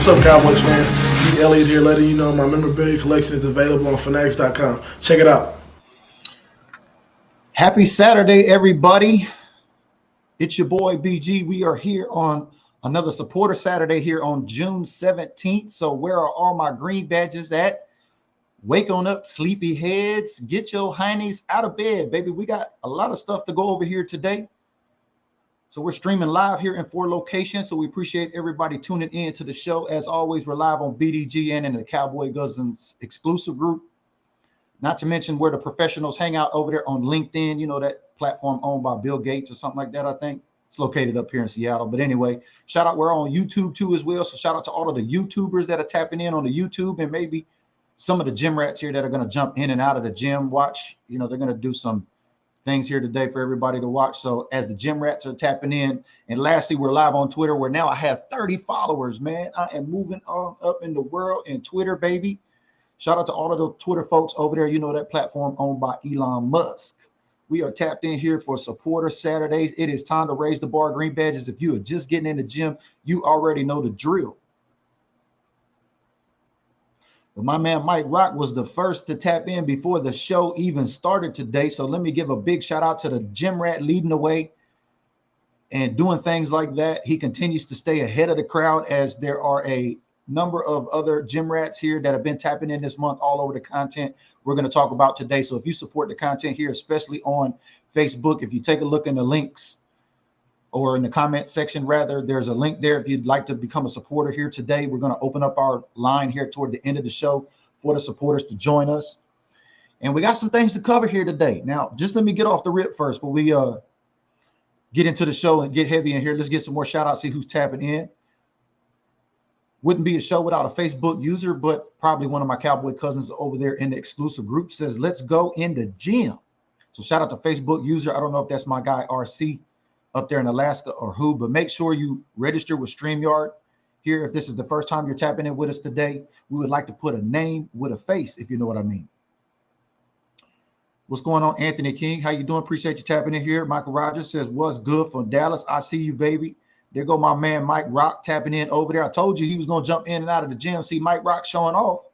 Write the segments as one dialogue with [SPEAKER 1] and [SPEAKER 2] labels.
[SPEAKER 1] What's up, Cowboys fans? D. Elliott here, letting you know my memorabilia collection is available on Fanatics.com. Check it out.
[SPEAKER 2] Happy Saturday, everybody. It's your boy, BG. We are here on another Supporter Saturday here on June 17th. So where are all my green badges at? Wake on up, sleepy heads. Get your heinies out of bed, baby. We got a lot of stuff to go over here today. So we're streaming live here in 4 locations. So we appreciate everybody tuning in to the show. As always, we're live on BDG and in the Cowboy Cousins exclusive group. Not to mention where the professionals hang out over there on LinkedIn. You know, that platform owned by Bill Gates or something like that, I think. It's located up here in Seattle. But anyway, shout out. We're on YouTube too as well. So shout out to all of the YouTubers that are tapping in on the YouTube, and maybe some of the gym rats here that are going to jump in and out of the gym. Watch, you know, they're going to do some things here today for everybody to watch. So as the gym rats are tapping in, and lastly, we're live on Twitter, where now I have 30 followers, man. I am moving on up in the world in Twitter, baby. Shout out to all of the Twitter folks over there. You know, that platform owned by Elon Musk. We are tapped in here for Supporter Saturdays. It is time to raise the bar, green badges. If you are just getting in the gym, you already know the drill. But my man Mike Rock was the first to tap in before the show even started today. So let me give a big shout out to the gym rat leading the way and doing things like that. He continues to stay ahead of the crowd, as there are a number of other gym rats here that have been tapping in this month all over the content we're going to talk about today. So if you support the content here, especially on Facebook, if you take a look in the links, or in the comment section, rather, there's a link there. If you'd like to become a supporter here today, we're going to open up our line here toward the end of the show for the supporters to join us. And we got some things to cover here today. Now, just let me get off the rip first before we get into the show and get heavy in here. Let's get some more shout outs, see who's tapping in. Wouldn't be a show without a Facebook user, but probably one of my Cowboy cousins over there in the exclusive group says, let's go in the gym. So shout out to Facebook user. I don't know if that's my guy RC up there in Alaska or who, but make sure you register with StreamYard here. If this is the first time you're tapping in with us today, we would like to put a name with a face, if you know what I mean. What's going on, Anthony King? How you doing? Appreciate you tapping in here. Michael Rogers says, what's good from Dallas? I see you, baby. There go my man Mike Rock tapping in over there. I told you he was going to jump in and out of the gym. See Mike Rock showing off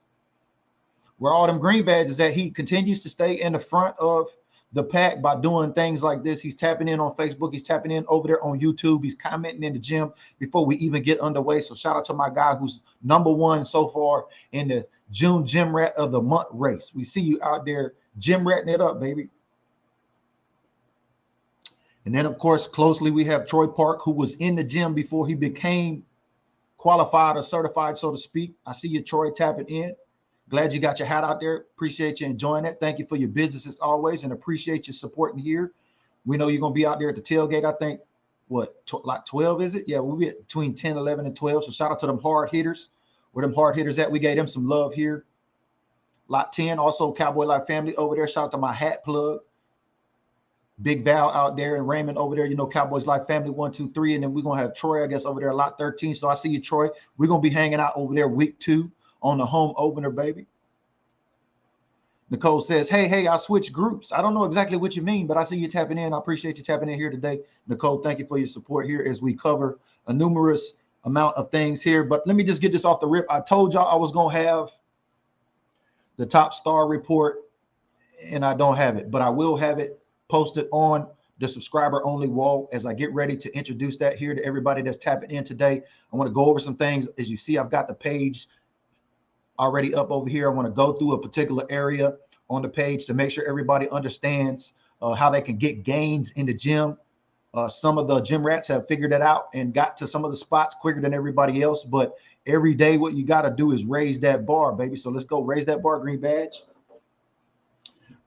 [SPEAKER 2] where all them green badges at. He continues to stay in the front of the pack by doing things like this. He's tapping in on Facebook. He's tapping in over there on YouTube. He's commenting in the gym before we even get underway. So shout out to my guy who's #1 so far in the June Gym Rat of the Month race. We see you out there gym ratting it up, baby. And then, of course, closely we have Troy Park, who was in the gym before he became qualified or certified, so to speak. I see you, Troy, tapping in. Glad you got your hat out there. Appreciate you enjoying it. Thank you for your business as always, and appreciate you supporting here. We know you're going to be out there at the tailgate, I think, like 12, is it? Yeah, we'll be at between 10, 11, and 12. So shout out to them hard hitters. Where them hard hitters at, we gave them some love here. Lot 10, also Cowboy Life family over there. Shout out to my hat plug. Big Val out there and Raymond over there, you know, Cowboys Life family 1, 2, 3. And then we're going to have Troy, I guess, over there, lot 13. So I see you, Troy. We're going to be hanging out over there week 2 on the home opener, baby. Nicole says, hey, I switched groups. I don't know exactly what you mean, but I see you tapping in. I appreciate you tapping in here today. Nicole, thank you for your support here as we cover a numerous amount of things here. But let me just get this off the rip. I told y'all I was going to have the top star report, and I don't have it, but I will have it posted on the subscriber only wall as I get ready to introduce that here to everybody that's tapping in today. I want to go over some things. As you see, I've got the page already up over here. I want to go through a particular area on the page to make sure everybody understands how they can get gains in the gym. Some of the gym rats have figured it out and got to some of the spots quicker than everybody else. But every day, what you got to do is raise that bar, baby. So let's go raise that bar, green badge.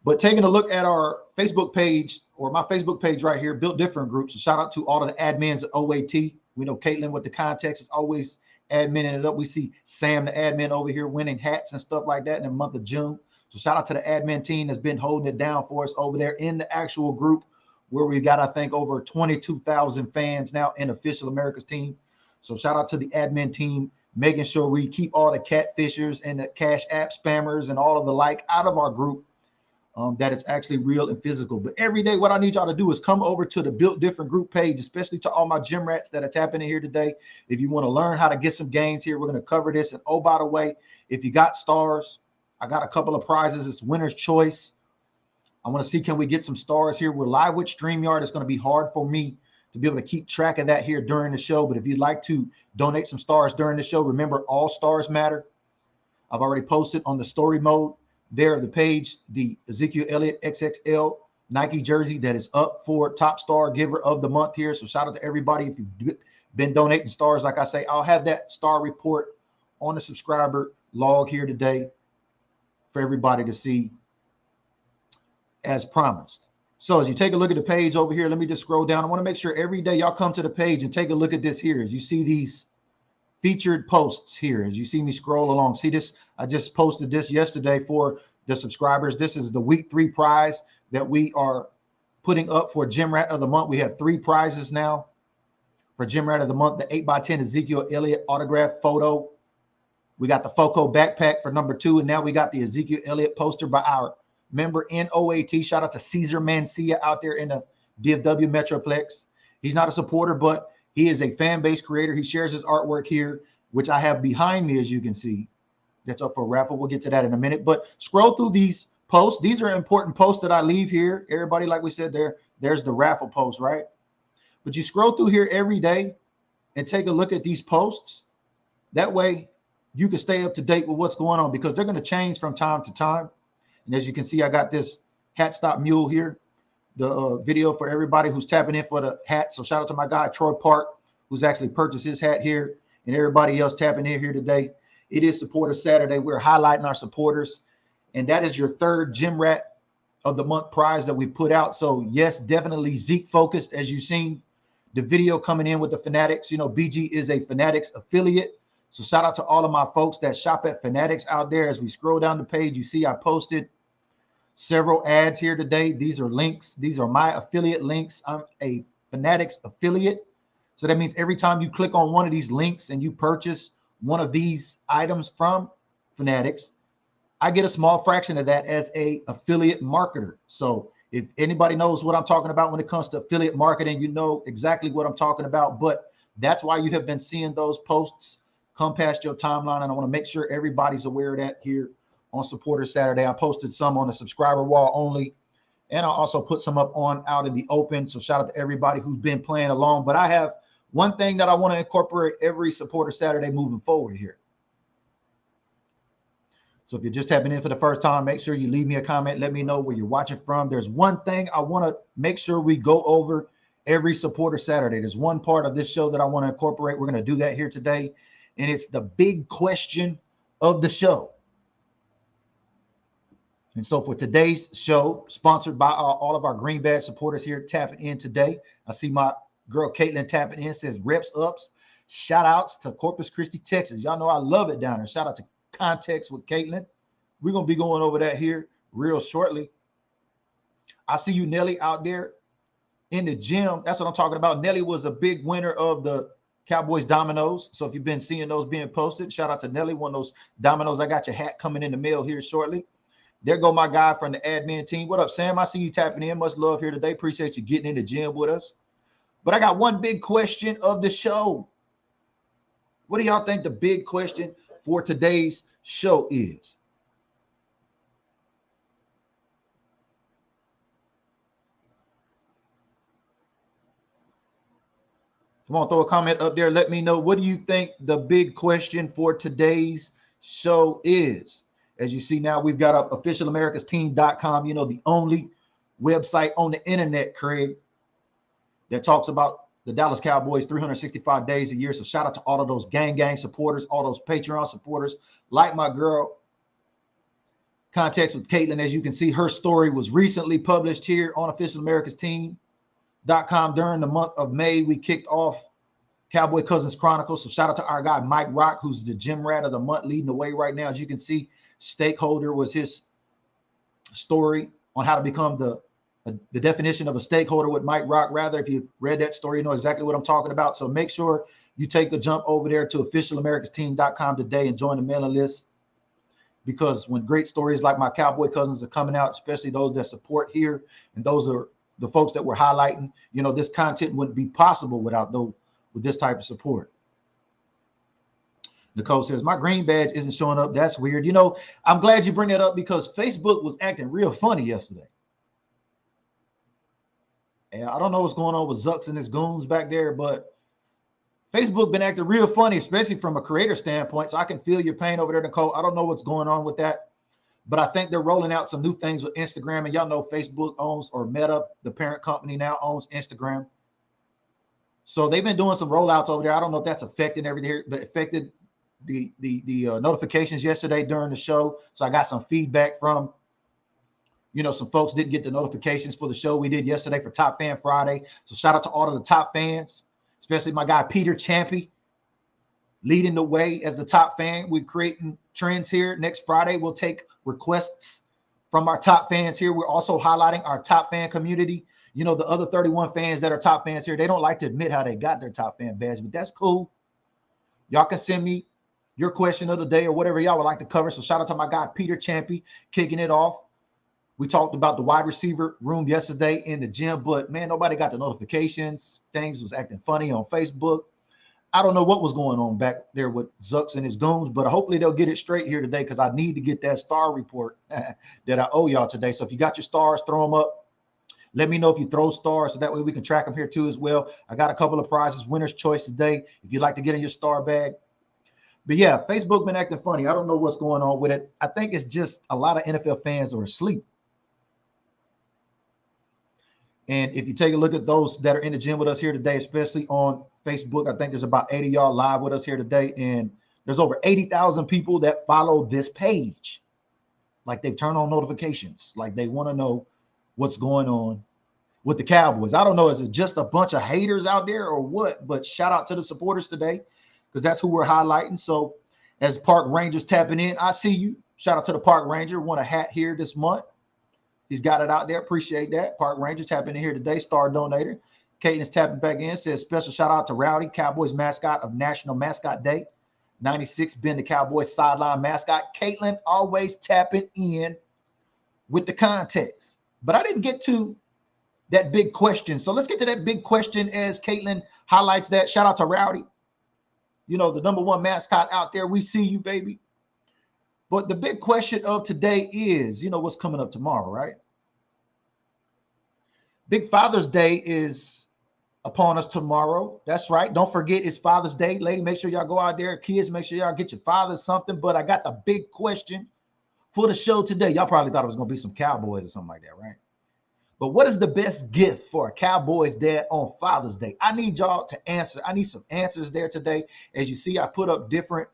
[SPEAKER 2] But taking a look at our Facebook page, or my Facebook page right here, Built Different Groups. So shout out to all of the admins at OAT. We know Caitlin with the context is always adminning it up. We see Sam, the admin over here, winning hats and stuff like that in the month of June. So shout out to the admin team that's been holding it down for us over there in the actual group, where we got, I think, over 22,000 fans now in Official America's Team. So shout out to the admin team, making sure we keep all the catfishers and the cash app spammers and all of the like out of our group. that it's actually real and physical. But every day, what I need y'all to do is come over to the Built Different group page, especially to all my gym rats that are tapping in here today. If you want to learn how to get some gains here, we're going to cover this. And oh, by the way, if you got stars, I got a couple of prizes. It's winner's choice. I want to see, can we get some stars here? We're live with StreamYard. It's going to be hard for me to be able to keep track of that here during the show. But if you'd like to donate some stars during the show, remember, all stars matter. I've already posted on the story mode there, the page, the Ezekiel Elliott XXL Nike jersey that is up for top star giver of the month here. So shout out to everybody. If you've been donating stars, like I say, I'll have that star report on the subscriber log here today for everybody to see as promised. So as you take a look at the page over here, let me just scroll down. I want to make sure every day y'all come to the page and take a look at this here. As you see these featured posts here, as you see me scroll along, see this, I just posted this yesterday for the subscribers. This is the week 3 prize that we are putting up for Gym Rat of the Month. We have 3 prizes now for Gym Rat of the Month: the 8x10 Ezekiel Elliott autograph photo. We got the Foco backpack for number 2, and now we got the Ezekiel Elliott poster by our member NOAT. Shout out to Cesar Mancia out there in the DFW Metroplex. He's not a supporter, but he is a fan-based creator. He shares his artwork here, which I have behind me, as you can see. That's up for raffle. We'll get to that in a minute. But scroll through these posts. These are important posts that I leave here. Everybody, like we said, there's the raffle post, right? But you scroll through here every day and take a look at these posts. That way, you can stay up to date with what's going on, because they're going to change from time to time. And as you can see, I got this Hat Stop Mule here, the video for everybody who's tapping in for the hat. So shout out to my guy, Troy Park, who's actually purchased his hat here, and everybody else tapping in here today. It is Supporter Saturday. We're highlighting our supporters, and that is your 3rd Gym Rat of the Month prize that we put out. So yes, definitely Zeke focused, as you've seen the video coming in with the Fanatics. You know, BG is a Fanatics affiliate. So shout out to all of my folks that shop at Fanatics out there. As we scroll down the page, you see I posted several ads here today. These are links. These are my affiliate links. I'm a Fanatics affiliate. So that means every time you click on one of these links and you purchase one of these items from Fanatics, I get a small fraction of that as a affiliate marketer. So if anybody knows what I'm talking about when it comes to affiliate marketing, you know exactly what I'm talking about. But that's why you have been seeing those posts come past your timeline. And I want to make sure everybody's aware of that here on Supporter Saturday. I posted some on the subscriber wall only, and I also put some up on out in the open. So shout out to everybody who's been playing along. But I have one thing that I want to incorporate every Supporter Saturday moving forward here. So if you're just tapping in for the first time, make sure you leave me a comment. Let me know where you're watching from. There's one thing I want to make sure we go over every Supporter Saturday. There's one part of this show that I want to incorporate. We're going to do that here today, and it's the big question of the show. And so for today's show, sponsored by all of our Green Badge supporters here tapping in today. I see my girl Caitlin tapping in, says reps ups. Shout outs to Corpus Christi, Texas. Y'all know I love it down there. Shout out to Context with Caitlin. We're going to be going over that here real shortly. I see you, Nelly, out there in the gym. That's what I'm talking about. Nelly was a big winner of the Cowboys dominoes. So if you've been seeing those being posted, shout out to Nelly, one of those dominoes. I got your hat coming in the mail here shortly. There go my guy from the admin team. What up, Sam? I see you tapping in. Much love here today. Appreciate you getting in the gym with us. But I got one big question of the show. What do y'all think the big question for today's show is? Come on, throw a comment up there. Let me know. What do you think the big question for today's show is? As you see now, we've got up officialamericas.team.com, you know, the only website on the internet, Craig, that talks about the Dallas Cowboys 365 days a year. So shout out to all of those gang supporters, all those Patreon supporters, like my girl, Context with Caitlin. As you can see, her story was recently published here on officialamericas.team.com during the month of May. We kicked off Cowboy Cousins Chronicles. So shout out to our guy, Mike Rock, who's the Gym Rat of the Month, leading the way right now. As you can see, Stakeholder was his story on how to become the definition of a stakeholder with Mike Rock. Rather, if you read that story, you know exactly what I'm talking about. So make sure you take a jump over there to officialamericas.team.com today and join the mailing list. because when great stories like my Cowboy cousins are coming out, especially those that support here, and those are the folks that we're highlighting, you know, this content wouldn't be possible without those with this type of support. Nicole says, my green badge isn't showing up. That's weird. You know, I'm glad you bring that up because Facebook was acting real funny yesterday. And I don't know what's going on with Zucks and his goons back there, but Facebook been acting real funny, especially from a creator standpoint. So I can feel your pain over there, Nicole. I don't know what's going on with that, but I think they're rolling out some new things with Instagram. And y'all know Facebook owns, or Meta, the parent company, now owns Instagram. So they've been doing some rollouts over there. I don't know if that's affecting everything, but it affected the notifications yesterday during the show. So I got some feedback from, you know, some folks didn't get the notifications for the show we did yesterday for Top Fan Friday. So shout out to all of the top fans, especially my guy Peter Champy, leading the way as the top fan. We're creating trends here. Next Friday, we'll take requests from our top fans here. We're also highlighting our top fan community. You know, the other 31 fans that are top fans here, they don't like to admit how they got their top fan badge, but that's cool. Y'all can send me your question of the day or whatever y'all would like to cover. So shout out to my guy Peter Champy kicking it off. We talked about the wide receiver room yesterday in the gym, but man, nobody got the notifications. Things was acting funny on Facebook. I don't know what was going on back there with Zucks and his goons, but hopefully they'll get it straight here today because I need to get that star report that I owe y'all today. So if you got your stars, throw them up. Let me know if you throw stars so that way we can track them here too as well. I got a couple of prizes, winner's choice today, if you'd like to get in your star bag. But yeah, Facebook been acting funny. I don't know what's going on with it. I think it's just a lot of NFL fans are asleep. And if you take a look at those that are in the gym with us here today, especially on Facebook, I think there's about 80 y'all live with us here today. And there's over 80,000 people that follow this page. Like they've turned on notifications. Like they want to know what's going on with the Cowboys. I don't know. Is it just a bunch of haters out there or what? But shout out to the supporters today because that's who we're highlighting. So as Park Rangers tapping in, I see you. Shout out to the Park Ranger. Won a hat here this month. He's got it out there. Appreciate that. Park Ranger tapping in here today. Star donator. Caitlin's tapping back in. Says special shout out to Rowdy, Cowboys mascot of National Mascot Day. 96, been the Cowboys sideline mascot. Caitlin always tapping in with the context. But I didn't get to that big question. So let's get to that big question as Caitlin highlights that. Shout out to Rowdy. You know, the #1 mascot out there. We see you, baby. But the big question of today is, you know, what's coming up tomorrow, right? Big Father's Day is upon us tomorrow. That's right. Don't forget it's Father's Day. Lady, make sure y'all go out there. Kids, make sure y'all get your fathers something. But I got the big question for the show today. Y'all probably thought it was going to be some Cowboys or something like that, right? But what is the best gift for a Cowboys dad on Father's Day? I need y'all to answer. I need some answers there today. As you see, I put up different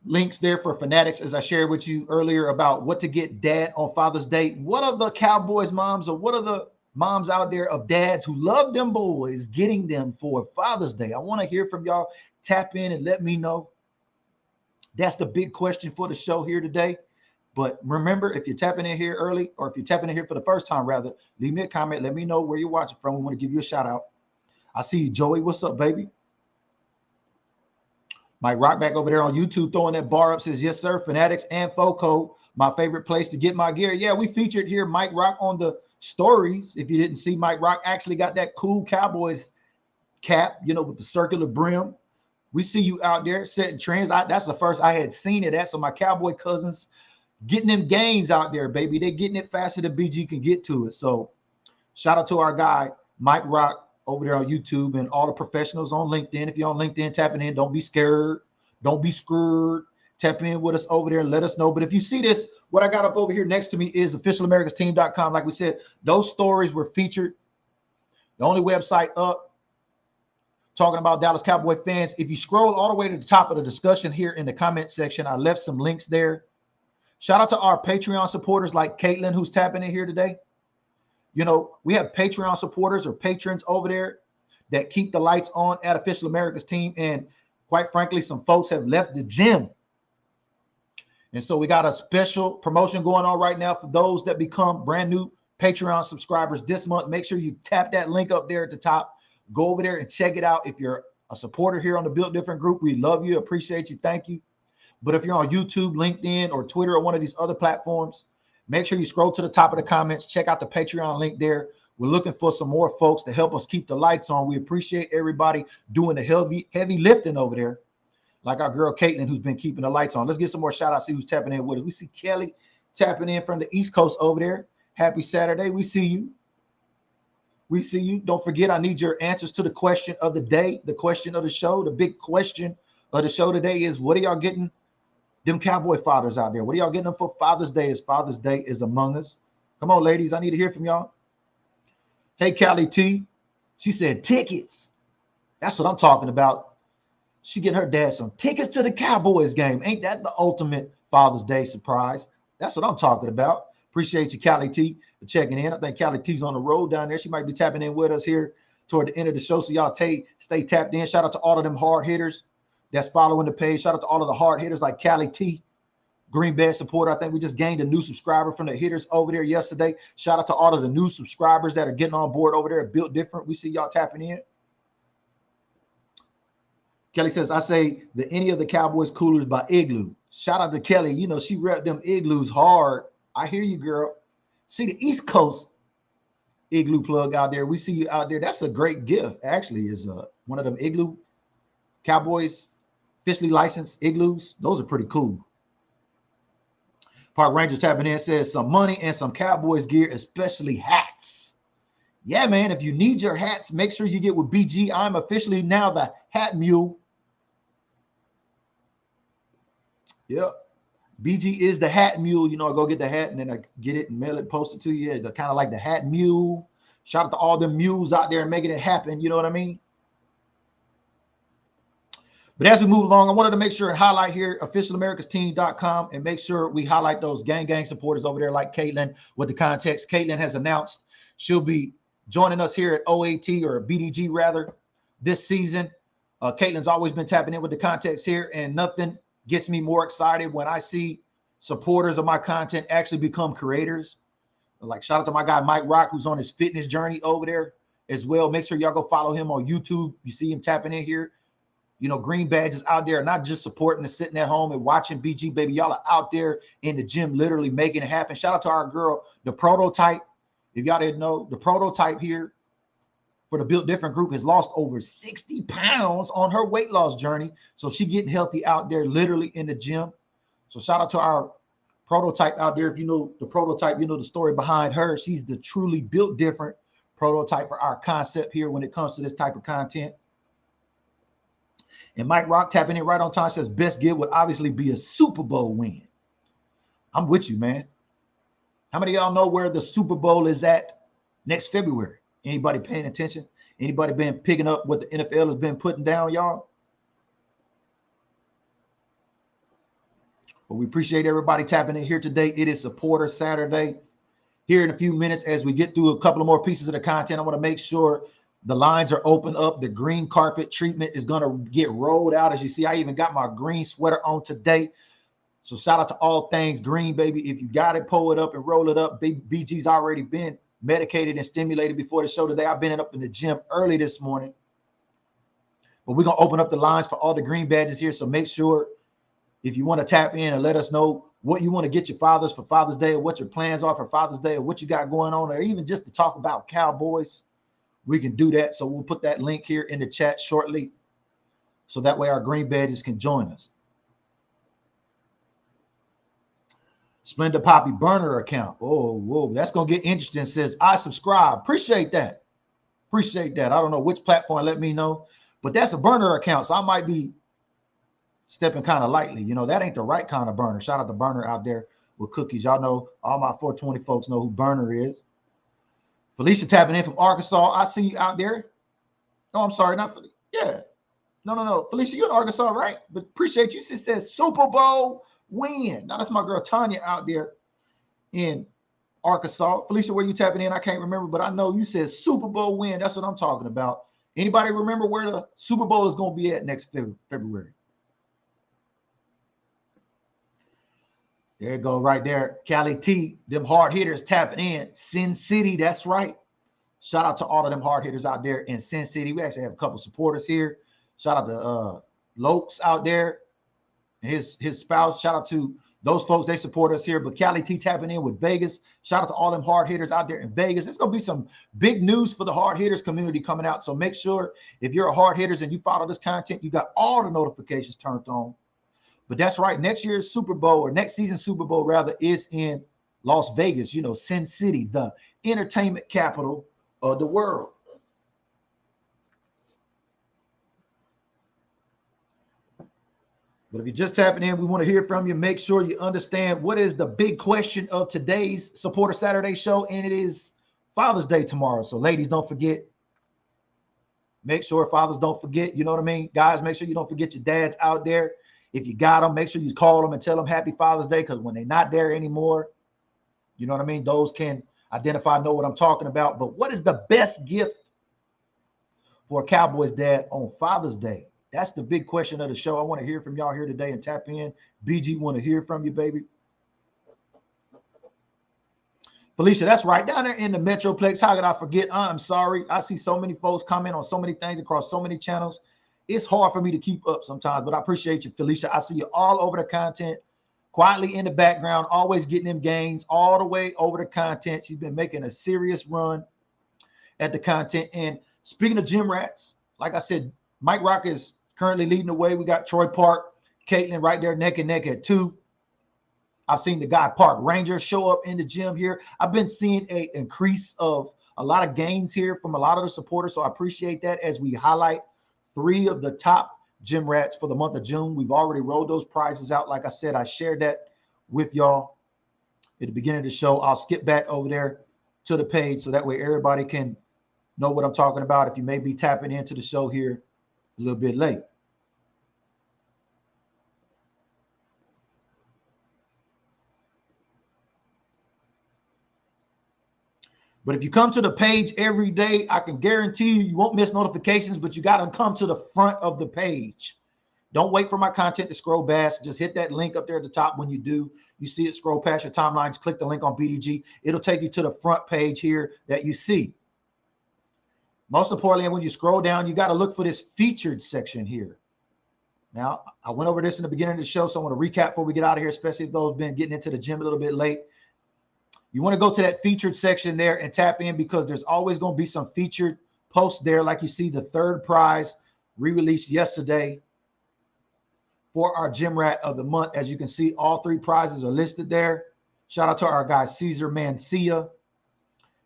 [SPEAKER 2] links there for fanatics, as I shared with you earlier about what to get dad on Father's Day. What are the Cowboys moms or what are the moms out there of dads who love them boys getting them for Father's Day? I want to hear from y'all. Tap in and let me know. That's the big question for the show here today. But remember, if you're tapping in here early, or if you're tapping in here for the first time, rather, leave me a comment. Let me know where you're watching from. We want to give you a shout out. I see you, Joey. What's up, baby? Mike Rock back over there on YouTube throwing that bar up says, yes, sir, Fanatics and FOCO, my favorite place to get my gear. Yeah, we featured here Mike Rock on the stories. If you didn't see, Mike Rock actually got that cool Cowboys cap, you know, with the circular brim. We see you out there setting trends. That's the first I had seen it at. So my Cowboy cousins getting them gains out there, baby. They're getting it faster than BG can get to it. So shout out to our guy, Mike Rock, over there on YouTube, and all the professionals on LinkedIn. If you're on LinkedIn tapping in, don't be scared. Don't be screwed. Tap in with us over there and let us know. But if you see this, what I got up over here next to me is officialamericansteam.com. Like we said, those stories were featured. The only website up talking about Dallas Cowboy fans. If you scroll all the way to the top of the discussion here in the comment section, I left some links there. Shout out to our Patreon supporters like Caitlin, who's tapping in here today. You know, we have Patreon supporters or patrons over there that keep the lights on at Official America's Team. And quite frankly, some folks have left the gym. And so we got a special promotion going on right now for those that become brand new Patreon subscribers this month. Make sure you tap that link up there at the top. Go over there and check it out. If you're a supporter here on the Built Different group, we love you, appreciate you, thank you. But if you're on YouTube, LinkedIn, or Twitter, or one of these other platforms, make sure you scroll to the top of the comments. Check out the Patreon link there. We're looking for some more folks to help us keep the lights on. We appreciate everybody doing the heavy lifting over there, like our girl Caitlin, who's been keeping the lights on. Let's get some more shout outs, see who's tapping in with us. We see Kelly tapping in from the East Coast over there. Happy Saturday. We see you. We see you. Don't forget, I need your answers to the question of the day, the question of the show. The big question of the show today is, what are y'all getting them cowboy fathers out there? What are y'all getting them for Father's Day, as Father's Day is among us? Come on, ladies. I need to hear from y'all. Hey, Callie T. She said tickets. That's what I'm talking about. She getting her dad some tickets to the Cowboys game. Ain't that the ultimate Father's Day surprise? That's what I'm talking about. Appreciate you, Callie T, for checking in. I think Callie T's on the road down there. She might be tapping in with us here toward the end of the show. So y'all stay tapped in. Shout out to all of them hard hitters that's following the page. Shout out to all of the hard hitters like Callie T, Green Bay supporter. I think we just gained a new subscriber from the hitters over there yesterday. Shout out to all of the new subscribers that are getting on board over there. Built Different. We see y'all tapping in. Kelly says, I say the Any of the Cowboys coolers by Igloo. Shout out to Kelly. You know, she repped them Igloos hard. I hear you, girl. See the East Coast Igloo plug out there. We see you out there. That's a great gift, actually, is one of them Igloo Cowboys officially licensed Igloos. Those are pretty cool. Park Rangers tapping in, says some money and some Cowboys gear, especially hats. Yeah, man, if you need your hats, make sure you get with BG. I'm officially now the hat mule. Yep. BG is the hat mule. You know, I go get the hat and then I get it and mail it, post it to you. They're kind of like the hat mule. Shout out to all the mules out there making it happen. You know what I mean? But as we move along, I wanted to make sure and highlight here officialamericas.team.com and make sure we highlight those gang supporters over there like Caitlin with the context. Caitlin has announced she'll be joining us here at OAT or BDG rather this season. Caitlin's always been tapping in with the context here, and nothing gets me more excited when I see supporters of my content actually become creators. Like shout out to my guy Mike Rock, who's on his fitness journey over there as well. Make sure y'all go follow him on YouTube. You see him tapping in here. You know, green badges out there, not just supporting and sitting at home and watching BG, baby. Y'all are out there in the gym literally making it happen. Shout out to our girl, the Prototype. If y'all didn't know, the Prototype here for the Built Different group has lost over 60 pounds on her weight loss journey. So she getting healthy out there literally in the gym. So shout out to our Prototype out there. If you know the Prototype, you know the story behind her. She's the truly Built Different prototype for our concept here when it comes to this type of content. And Mike Rock tapping in right on time says best gift would obviously be a Super Bowl win. I'm with you, man. How many of y'all know where the Super Bowl is at next February? Anybody paying attention? Anybody been picking up what the NFL has been putting down, y'all? But we appreciate everybody tapping in here today. It is Supporter Saturday. Here in a few minutes, as we get through a couple of more pieces of the content, I want to make sure the lines are open up. The green carpet treatment is going to get rolled out. As you see, I even got my green sweater on today. So shout out to all things green, baby. If you got it, pull it up and roll it up. BG's already been medicated and stimulated before the show today. I've been up in the gym early this morning. But we're going to open up the lines for all the green badges here. So make sure if you want to tap in and let us know what you want to get your fathers for Father's Day, or what your plans are for Father's Day, or what you got going on, or even just to talk about Cowboys, we can do that. So we'll put that link here in the chat shortly. So that way our green badges can join us. Splendid Poppy burner account. Oh, whoa, that's going to get interesting. Says, I subscribe. Appreciate that. Appreciate that. I don't know which platform, let me know. But that's a burner account. So I might be stepping kind of lightly. You know, that ain't the right kind of burner. Shout out to Burner out there with cookies. Y'all know, all my 420 folks know who Burner is. Felicia tapping in from Arkansas. I see you out there. No, I'm sorry. Not Felicia. Yeah. No. Felicia, you're in Arkansas, right? But appreciate you. She says Super Bowl win. Now, that's my girl Tanya out there in Arkansas. Felicia, where you tapping in? I can't remember, but I know you said Super Bowl win. That's what I'm talking about. Anybody remember where the Super Bowl is going to be at next February? There you go, right there. Cali T, them hard hitters tapping in. Sin City, that's right. Shout out to all of them hard hitters out there in Sin City. We actually have a couple supporters here. Shout out to Lokes out there and his spouse. Shout out to those folks. They support us here. But Cali T tapping in with Vegas. Shout out to all them hard hitters out there in Vegas. It's going to be some big news for the hard hitters community coming out. So make sure if you're a hard hitters and you follow this content, you got all the notifications turned on. But that's right. Next year's Super Bowl, or next season's Super Bowl rather, is in Las Vegas, Sin City, the entertainment capital of the world. But if you're just tapping in, we want to hear from you. Make sure you understand what is the big question of today's Supporter Saturday show, and it is Father's Day tomorrow. So ladies, don't forget. Make sure fathers don't forget, you know what I mean? Guys, make sure you don't forget your dads out there. If you got them, make sure you call them and tell them Happy Father's Day, because when they're not there anymore, you know what I mean? Those can identify, know what I'm talking about. But what is the best gift for a Cowboys dad on Father's Day? That's the big question of the show. I want to hear from y'all here today and tap in. BG, want to hear from you, baby. Felicia, that's right. Down there in the Metroplex. How could I forget? I'm sorry. I see so many folks comment on so many things across so many channels. It's hard for me to keep up sometimes, but I appreciate you, Felicia. I see you all over the content, quietly in the background, always getting them gains all the way over the content. She's been making a serious run at the content. And speaking of gym rats, like I said, Mike Rock is currently leading the way. We got Troy Park, Caitlin right there neck and neck at 2. I've seen the guy Park Ranger show up in the gym here. I've been seeing an increase of a lot of gains here from a lot of the supporters. So I appreciate that as we highlight 3 of the top gym rats for the month of June. We've already rolled those prizes out. Like I said, I shared that with y'all at the beginning of the show. I'll skip back over there to the page so that way everybody can know what I'm talking about if you may be tapping into the show here a little bit late. But if you come to the page every day, I can guarantee you won't miss notifications, but you got to come to the front of the page. Don't wait for my content to scroll past. Just hit that link up there at the top. When you do, you see it scroll past your timelines, click the link on BDG. It'll take you to the front page here that you see. Most importantly, when you scroll down, you got to look for this featured section here. Now, I went over this in the beginning of the show, so I want to recap before we get out of here, especially if those been getting into the gym a little bit late. You want to go to that featured section there and tap in, because there's always going to be some featured posts there. Like you see the 3rd prize re-released yesterday for our Gym Rat of the month. As you can see, all 3 prizes are listed there. Shout out to our guy Caesar Mancia,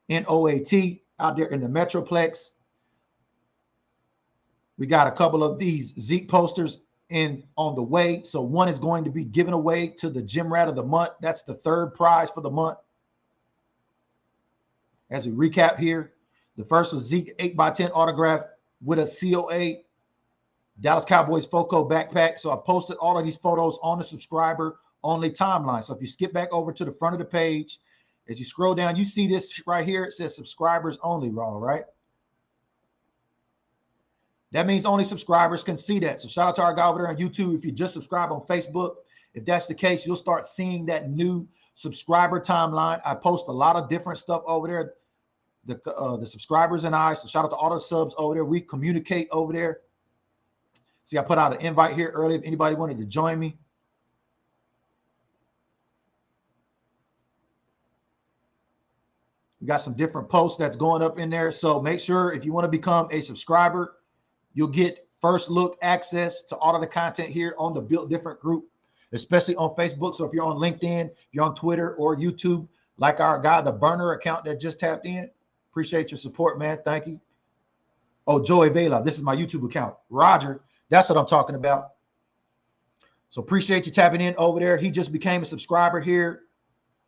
[SPEAKER 2] NOAT, out there in the Metroplex. We got a couple of these Zeke posters on the way. So one is going to be given away to the Gym Rat of the month. That's the 3rd prize for the month. As we recap here, the first was Zeke 8x10 autograph with a COA Dallas Cowboys Foco backpack. So I posted all of these photos on the subscriber only timeline. So if you skip back over to the front of the page, as you scroll down, you see this right here. It says subscribers only, Raw, right? That means only subscribers can see that. So shout out to our guy over there on YouTube. If you just subscribe on Facebook, if that's the case, you'll start seeing that new subscriber timeline. I post a lot of different stuff over there. The subscribers and I. So shout out to all the subs over there. We communicate over there. See, I put out an invite here earlier if anybody wanted to join me. We got some different posts that's going up in there. So make sure if you want to become a subscriber, you'll get first look access to all of the content here on the Built Different group, especially on Facebook. So if you're on LinkedIn, if you're on Twitter or YouTube, like our guy, the burner account that just tapped in, appreciate your support, man. Thank you. Oh, Joey Vela, this is my YouTube account. Roger, that's what I'm talking about. So appreciate you tapping in over there. He just became a subscriber here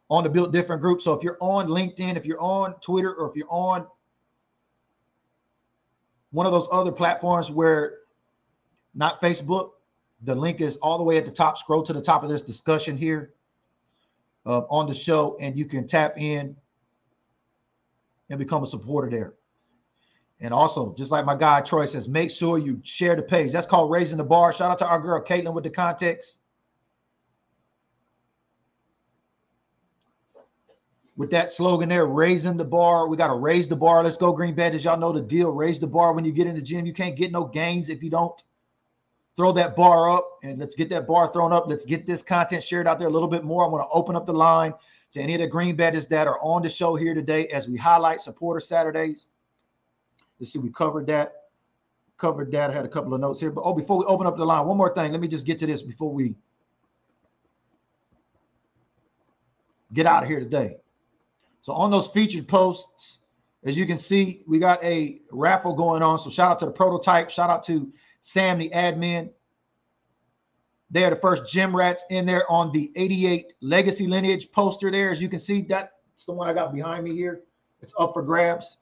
[SPEAKER 2] on the Built Different group. So if you're on LinkedIn, if you're on Twitter, or if you're on one of those other platforms where not Facebook, the link is all the way at the top. Scroll to the top of this discussion here on the show, and you can tap in and become a supporter there. And also, just like my guy Troy says, make sure you share the page. That's called Raising the Bar. Shout out to our girl Caitlin with the context. With that slogan there, raising the bar. We got to raise the bar. Let's go, Green Badges. Y'all know the deal. Raise the bar when you get in the gym. You can't get no gains if you don't throw that bar up, and let's get that bar thrown up. Let's get this content shared out there a little bit more. I want to open up the line to any of the green badges that are on the show here today as we highlight Supporter Saturdays. Let's see, we covered that. I had a couple of notes here. But before we open up the line, one more thing. Let me just get to this before we get out of here today. So on those featured posts, as you can see, we got a raffle going on. So shout out to the prototype. Shout out to Sam, the admin. They are the first gym rats in there on the 88 Legacy Lineage poster there. As you can see, that's the one I got behind me here. It's up for grabs.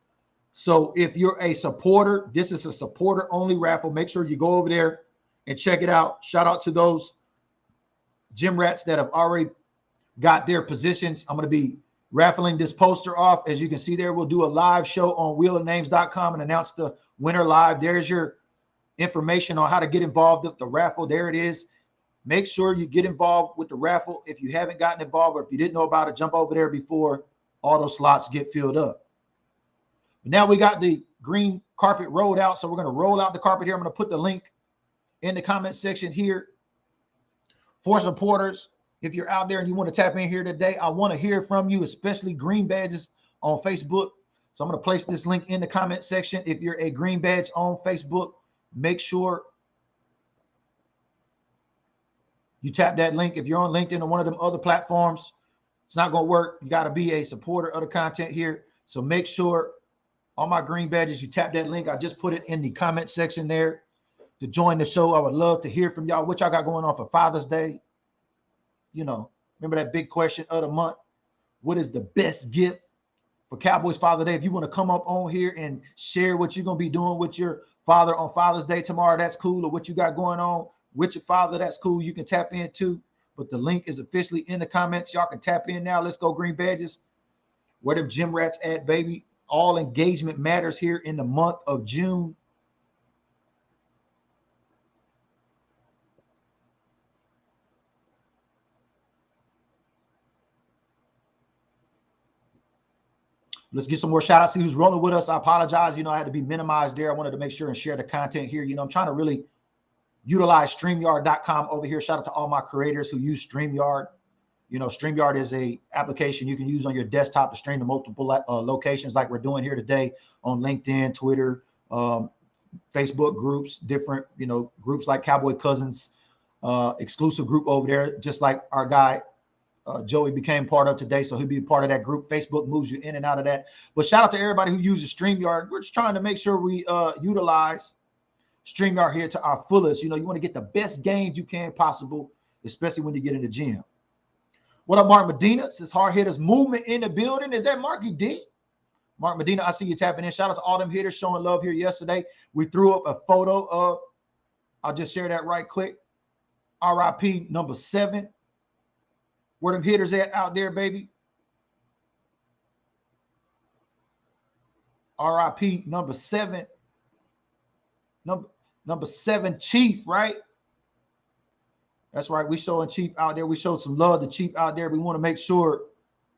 [SPEAKER 2] So if you're a supporter, this is a supporter only raffle. Make sure you go over there and check it out. Shout out to those gym rats that have already got their positions. I'm going to be raffling this poster off. As you can see there, we'll do a live show on wheelofnames.com and announce the winner live. There's your information on how to get involved with the raffle. There it is. Make sure you get involved with the raffle. If you haven't gotten involved or if you didn't know about it, jump over there before all those slots get filled up. But now we got the green carpet rolled out. So we're going to roll out the carpet here. I'm going to put the link in the comment section here for supporters. If you're out there and you want to tap in here today, I want to hear from you, especially green badges on Facebook. So I'm going to place this link in the comment section. If you're a green badge on Facebook, make sure you tap that link. If you're on LinkedIn or one of them other platforms, it's not going to work. You got to be a supporter of the content here. So make sure all my green badges, you tap that link. I just put it in the comment section there to join the show. I would love to hear from y'all. What y'all got going on for Father's Day? You know, remember that big question of the month? What is the best gift for Cowboys Father's Day? If you want to come up on here and share what you're going to be doing with your father on Father's Day tomorrow, that's cool. Or what you got going on with your father, that's cool. You can tap in too. But the link is officially in the comments. Y'all can tap in now. Let's go green badges. Where them gym rats at, baby? All engagement matters here in the month of June. Let's get some more shout outs. See who's rolling with us. I apologize. You know, I had to be minimized there. I wanted to make sure and share the content here. You know, I'm trying to really utilize StreamYard.com over here. Shout out to all my creators who use StreamYard. You know, StreamYard is a application you can use on your desktop to stream to multiple locations like we're doing here today on LinkedIn, Twitter, Facebook groups, different, you know, groups like Cowboy Cousins, exclusive group over there, just like our guy, Joey became part of today, so he'll be a part of that group. Facebook moves you in and out of that. But shout out to everybody who uses StreamYard. We're just trying to make sure we utilize StreamYard here to our fullest. You know, you want to get the best gains you can possible, especially when you get in the gym. What up, Mark Medina? Says hard hitters movement in the building. Is that Marky D? Mark Medina, I see you tapping in. Shout out to all them hitters showing love here yesterday. We threw up a photo of, I'll just share that right quick. RIP number 7. Where them hitters at out there, baby? RIP number 7. Number 7 Chief, right? That's right. We showing Chief out there. We showed some love to Chief out there. We want to make sure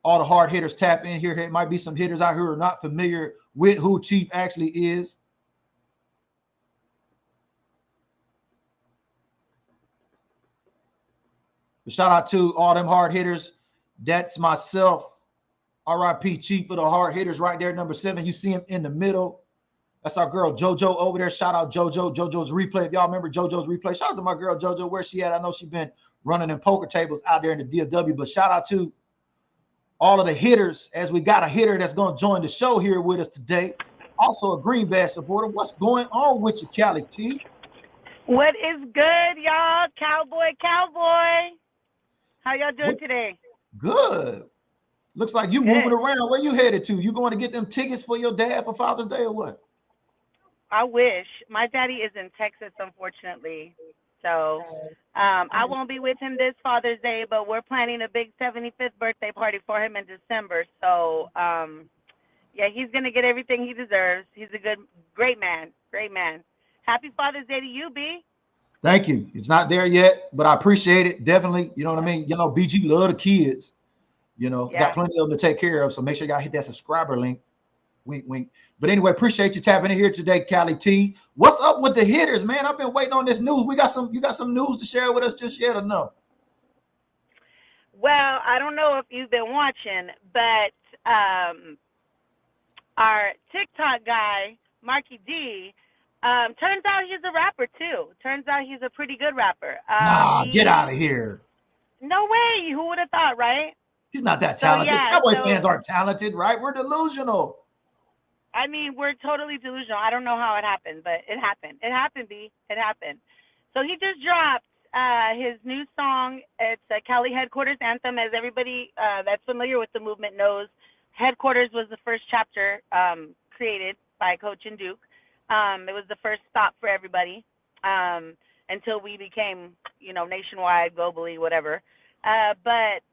[SPEAKER 2] all the hard hitters tap in here. It might be some hitters out here who are not familiar with who Chief actually is. But shout out to all them hard hitters. That's myself. RIP Chief of the hard hitters right there, number 7. You see him in the middle. That's our girl JoJo over there. Shout out JoJo. JoJo's replay. If y'all remember JoJo's replay, shout out to my girl JoJo. Where she at? I know she's been running in poker tables out there in the DFW. But shout out to all of the hitters, as we got a hitter that's going to join the show here with us today. Also a Green Badge supporter. What's going on with you, Cali T?
[SPEAKER 3] What is good, y'all? Cowboy. How y'all doing today?
[SPEAKER 2] Good. Looks like you moving around. Where you headed to? You going to get them tickets for your dad for Father's Day or what?
[SPEAKER 3] I wish. My daddy is in Texas, unfortunately. So I won't be with him this Father's Day, but we're planning a big 75th birthday party for him in December. So, yeah, he's going to get everything he deserves. He's a great man. Happy Father's Day to you, B.
[SPEAKER 2] Thank you. It's not there yet, but I appreciate it. Definitely. You know what I mean? You know, BG love the kids. You know, got plenty of them to take care of. So make sure y'all hit that subscriber link Wink, wink. But anyway, appreciate you tapping in here today, Cali T. What's up with the hitters, man? I've been waiting on this news. You got some news to share with us just yet or no?
[SPEAKER 3] Well, I don't know if you've been watching, but our TikTok guy, Marky D, turns out he's a rapper too. Turns out he's a pretty good rapper.
[SPEAKER 2] Nah, get out of here.
[SPEAKER 3] No way. Who would have thought, right?
[SPEAKER 2] He's not that talented.
[SPEAKER 3] So, yeah,
[SPEAKER 2] Cowboy fans aren't talented, right? We're delusional.
[SPEAKER 3] I mean, we're totally delusional. I don't know how it happened, but it happened. It happened, B. It happened. So he just dropped his new song. It's a Cali Headquarters anthem. As everybody that's familiar with the movement knows, Headquarters was the first chapter created by Coach and Duke. It was the first stop for everybody until we became, nationwide, globally, whatever. But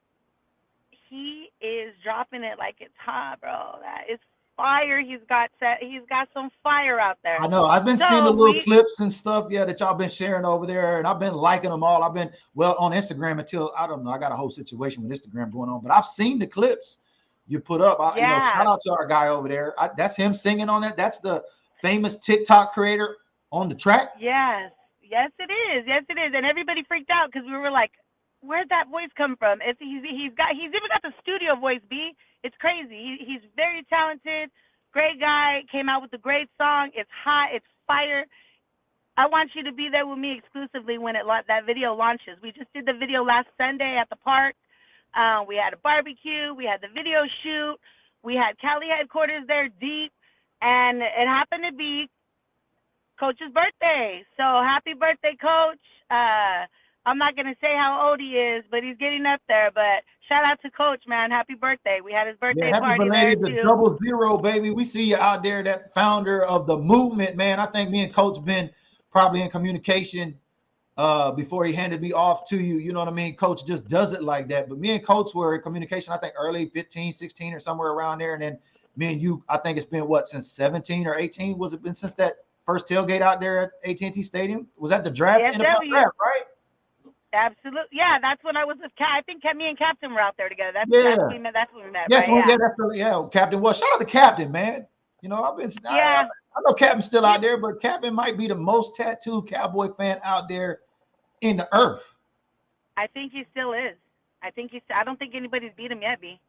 [SPEAKER 3] he is dropping it like it's hot, bro. That is fire. He's got some fire out there.
[SPEAKER 2] I know. I've been seeing the little clips and stuff, that y'all been sharing over there, and I've been liking them all. I've been on Instagram until I don't know. I got a whole situation with Instagram going on, but I've seen the clips you put up. Shout out to our guy over there. That's him singing on that. That's the famous TikTok creator on the track.
[SPEAKER 3] Yes, it is. Yes, it is. And everybody freaked out because we were like, "Where'd that voice come from?" He's even got the studio voice. B. It's crazy. He's very talented, great guy. Came out with a great song. It's hot. It's fire. I want you to be there with me exclusively when that video launches. We just did the video last Sunday at the park. We had a barbecue. We had the video shoot. We had Cali Headquarters there deep. And it happened to be Coach's birthday. So happy birthday, Coach. I'm not going to say how old he is, but he's getting up there. But shout out to Coach, man. Happy birthday. We had his birthday party there, too.
[SPEAKER 2] 00, baby. We see you out there, that founder of the movement, man. I think me and Coach been probably in communication before he handed me off to you. You know what I mean? Coach just does it like that. But me and Coach were in communication, I think, early 15, 16 or somewhere around there. And then me and you, I think it's been, since 17 or 18? Was it been since that first tailgate out there at AT&T Stadium? Was that the draft?
[SPEAKER 3] Yes,
[SPEAKER 2] draft, right?
[SPEAKER 3] Absolutely. Yeah, that's when I was with I think me and Captain were out there together. That's when we met.
[SPEAKER 2] Yes,
[SPEAKER 3] right?
[SPEAKER 2] Captain. Well, shout out to Captain, man. I know Captain's still out there, but Captain might be the most tattooed Cowboy fan out there in the earth.
[SPEAKER 3] I think he still is. I don't think anybody's beat him yet, B.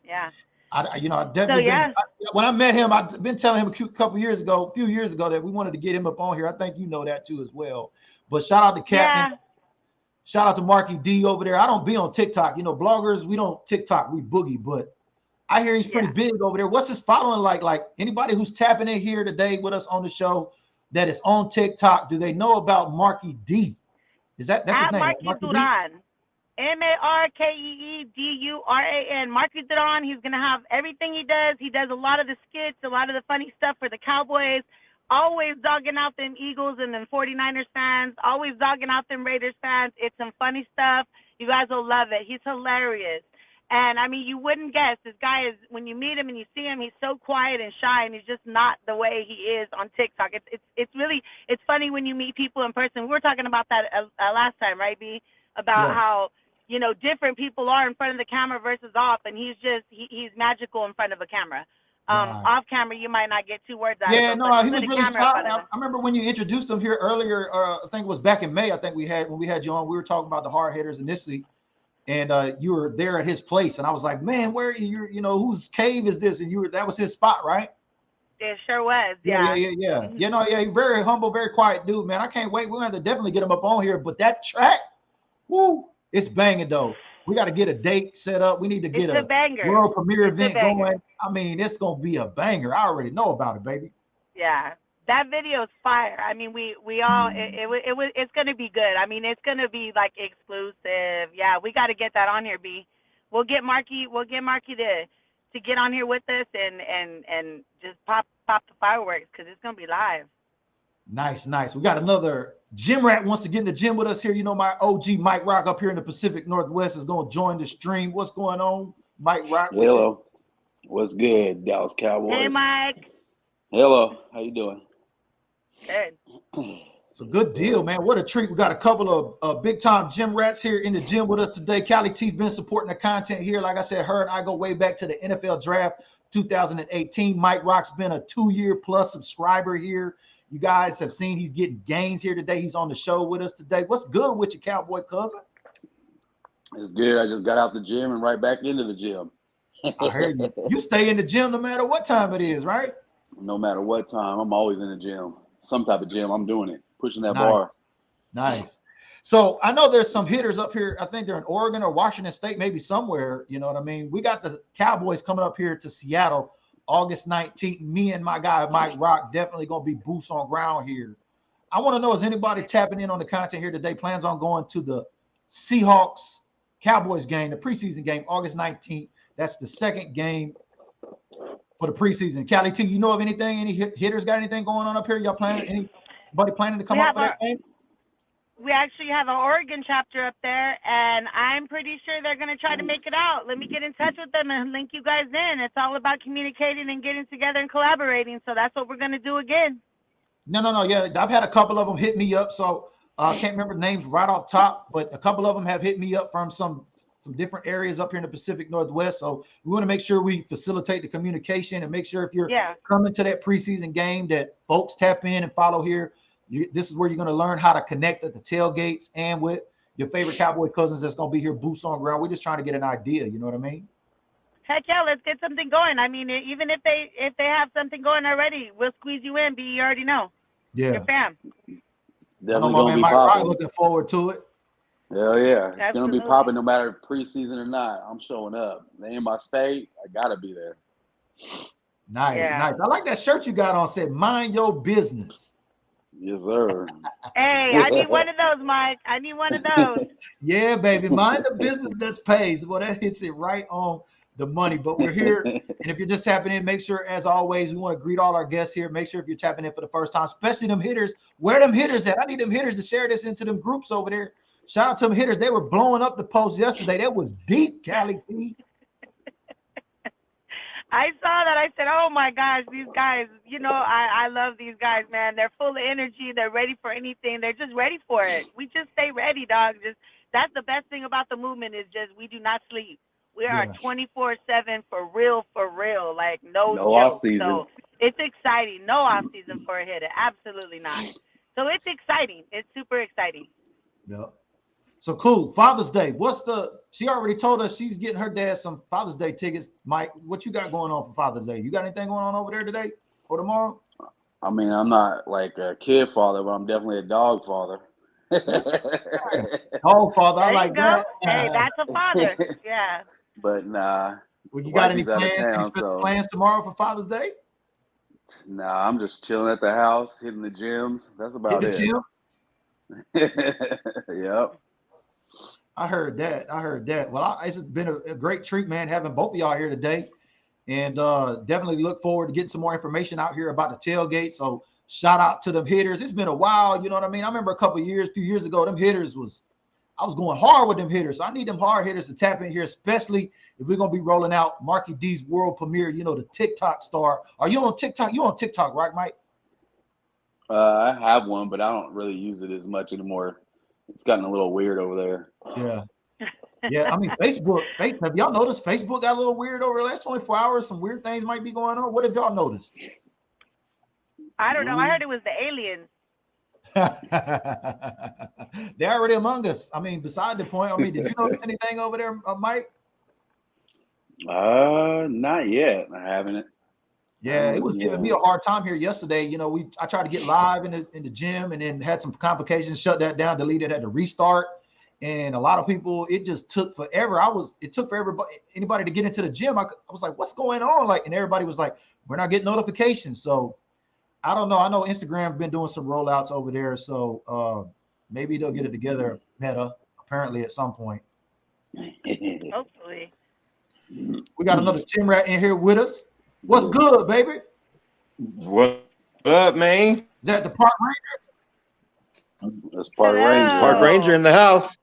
[SPEAKER 3] Yeah.
[SPEAKER 2] I definitely when I met him, I've been telling him a few years ago that we wanted to get him up on here. I think you know that too as well. But shout out to Captain. Yeah. Shout out to Marky D over there. I don't be on TikTok. Bloggers, we don't TikTok, we boogie, but I hear he's pretty big over there. What's his following like? Like anybody who's tapping in here today with us on the show that is on TikTok, do they know about Marky D? That's his name?
[SPEAKER 3] Marky Duran. MarkeeDuran. Marky Duran. He's gonna have everything he does. He does a lot of the skits, a lot of the funny stuff for the Cowboys. Always dogging out them Eagles and them 49ers fans. Always dogging out them Raiders fans. It's some funny stuff. You guys will love it. He's hilarious. And, I mean, you wouldn't guess. This guy is, when you meet him and you see him, he's so quiet and shy, and he's just not the way he is on TikTok. It's really funny when you meet people in person. We were talking about that last time, right, B? About how, different people are in front of the camera versus off, and he's magical in front of a camera. Off camera, you might not get 2 words out of him.
[SPEAKER 2] Yeah, no, he was really shy. I remember when you introduced him here earlier, I think it was back in May, when we had you on, we were talking about the hard hitters initially, and you were there at his place, and I was like, man, where whose cave is this? And that was his spot, right?
[SPEAKER 3] It sure was,
[SPEAKER 2] yeah. He's very humble, very quiet dude, man. I can't wait. We're going to definitely get him up on here, but that track, it's banging though. We got to get a date set up. We need to get a world premiere event going. I mean, it's going to be a banger. I already know about it, baby.
[SPEAKER 3] Yeah. That video is fire. I mean, we all, it's going to be good. I mean, it's going to be like exclusive. Yeah, we got to get that on here, B. We'll get Marky to get on here with us and just pop the fireworks because it's going to be live.
[SPEAKER 2] Nice. We got another gym rat wants to get in the gym with us here. My OG Mike Rock up here in the Pacific Northwest is going to join the stream. What's going on, Mike Rock?
[SPEAKER 4] Hello. What's good, Dallas Cowboys?
[SPEAKER 3] Hey, Mike.
[SPEAKER 4] Hello. How you doing?
[SPEAKER 3] Good.
[SPEAKER 2] So good deal, man. What a treat. We got a couple of big-time gym rats here in the gym with us today. Cali T's been supporting the content here. Like I said, her and I go way back to the NFL draft 2018. Mike Rock's been a 2-year plus subscriber here. You guys have seen he's getting gains here today. He's on the show with us today. What's good with your Cowboy cousin?
[SPEAKER 4] It's good. I just got out the gym and right back into the gym.
[SPEAKER 2] I heard you. You stay in the gym no matter what time it is, right?
[SPEAKER 4] No matter what time, I'm always in the gym. Some type of gym, I'm doing it, pushing that bar.
[SPEAKER 2] Nice. So I know there's some hitters up here. I think they're in Oregon or Washington State, maybe somewhere. You know what I mean? We got the Cowboys coming up here to Seattle August 19th. Me and my guy, Mike Rock, definitely going to be boots on ground here. I want to know, is anybody tapping in on the content here today? Plans on going to the Seahawks Cowboys game, the preseason game, August 19th. That's the second game for the preseason. Callie T, you know of anything? Any hitters got anything going on up here? Y'all planning? Anybody planning to come up for that game?
[SPEAKER 3] We actually have an Oregon chapter up there, and I'm pretty sure they're going to try to make it out. Let me get in touch with them and link you guys in. It's all about communicating and getting together and collaborating, so that's what we're going to do again.
[SPEAKER 2] No. Yeah, I've had a couple of them hit me up, so I can't remember the names right off top, but a couple of them have hit me up from some different areas up here in the Pacific Northwest. So we want to make sure we facilitate the communication and make sure if you're coming to that preseason game that folks tap in and follow here. This is where you're going to learn how to connect at the tailgates and with your favorite Cowboy cousins that's going to be here boots on ground. We're just trying to get an idea. You know what I mean?
[SPEAKER 3] Heck yeah, let's get something going. I mean, even if they have something going already, we'll squeeze you in. You already know.
[SPEAKER 2] Yeah.
[SPEAKER 3] Your fam.
[SPEAKER 4] Definitely going to be popping.
[SPEAKER 2] Looking forward to it.
[SPEAKER 4] Hell yeah. It's going to be popping no matter preseason or not. I'm showing up. They in my state. I got to be there.
[SPEAKER 2] Nice. I like that shirt you got on. Said, mind your business.
[SPEAKER 4] Yes, sir.
[SPEAKER 3] Hey, I need one of those, Mike. I need one of those.
[SPEAKER 2] Yeah, baby. Mind the business that pays. Well, that hits it right on the money. But we're here. And if you're just tapping in, make sure, as always, we want to greet all our guests here. Make sure if you're tapping in for the first time, especially them hitters, where them hitters at? I need them hitters to share this into them groups over there. Shout out to them hitters. They were blowing up the post yesterday. That was deep, Callie T.
[SPEAKER 3] I saw that. I said, oh, my gosh, these guys, I love these guys, man. They're full of energy. They're ready for anything. They're just ready for it. We just stay ready, dog. That's the best thing about the movement is just we do not sleep. We are 24/7 for real, like no
[SPEAKER 4] off season.
[SPEAKER 3] So it's exciting. No off season for a hitter. Absolutely not. So it's exciting. It's super exciting.
[SPEAKER 2] Yeah. So cool. Father's Day. She already told us she's getting her dad some Father's Day tickets. Mike, what you got going on for Father's Day? You got anything going on over there today or tomorrow?
[SPEAKER 4] I mean, I'm not like a kid father, but I'm definitely a dog father.
[SPEAKER 2] Dog father. I like that.
[SPEAKER 3] Hey, that's a father. Yeah.
[SPEAKER 4] But nah.
[SPEAKER 2] Well, you got any plans tomorrow for Father's Day?
[SPEAKER 4] Nah, I'm just chilling at the house, hitting the gyms. That's about it.
[SPEAKER 2] Gym?
[SPEAKER 4] Yep.
[SPEAKER 2] I heard that. Well, it's been a great treat, man, having both of y'all here today. And definitely look forward to getting some more information out here about the tailgate. So shout out to them hitters. It's been a while, you know what I mean? I remember a few years ago, them hitters I was going hard with them hitters. So I need them hard hitters to tap in here, especially if we're going to be rolling out Marky D's world premiere, the TikTok star. Are you on TikTok? You on TikTok, right, Mike?
[SPEAKER 4] I have one, but I don't really use it as much anymore. It's gotten a little weird over there.
[SPEAKER 2] Yeah. I mean, Facebook. Have y'all noticed Facebook got a little weird over the last 24 hours? Some weird things might be going on. What have y'all noticed?
[SPEAKER 3] I don't know. I heard it was the aliens.
[SPEAKER 2] They're already among us. I mean, beside the point. I mean, did you notice anything over there, Mike?
[SPEAKER 4] Not yet. I haven't.
[SPEAKER 2] Yeah, it was giving me a hard time here yesterday. I tried to get live in the gym and then had some complications, shut that down, deleted, had to restart. And a lot of people, it just took forever. It took for anybody to get into the gym. I was like, what's going on? And everybody was like, we're not getting notifications. So I don't know. I know Instagram been doing some rollouts over there. So maybe they'll get it together, Meta, apparently at some point.
[SPEAKER 3] Hopefully.
[SPEAKER 2] We got another gym rat in here with us. What's good, baby?
[SPEAKER 5] What up, man?
[SPEAKER 2] Is that the Park Ranger?
[SPEAKER 4] That's Park Ranger.
[SPEAKER 5] Park Ranger in the house.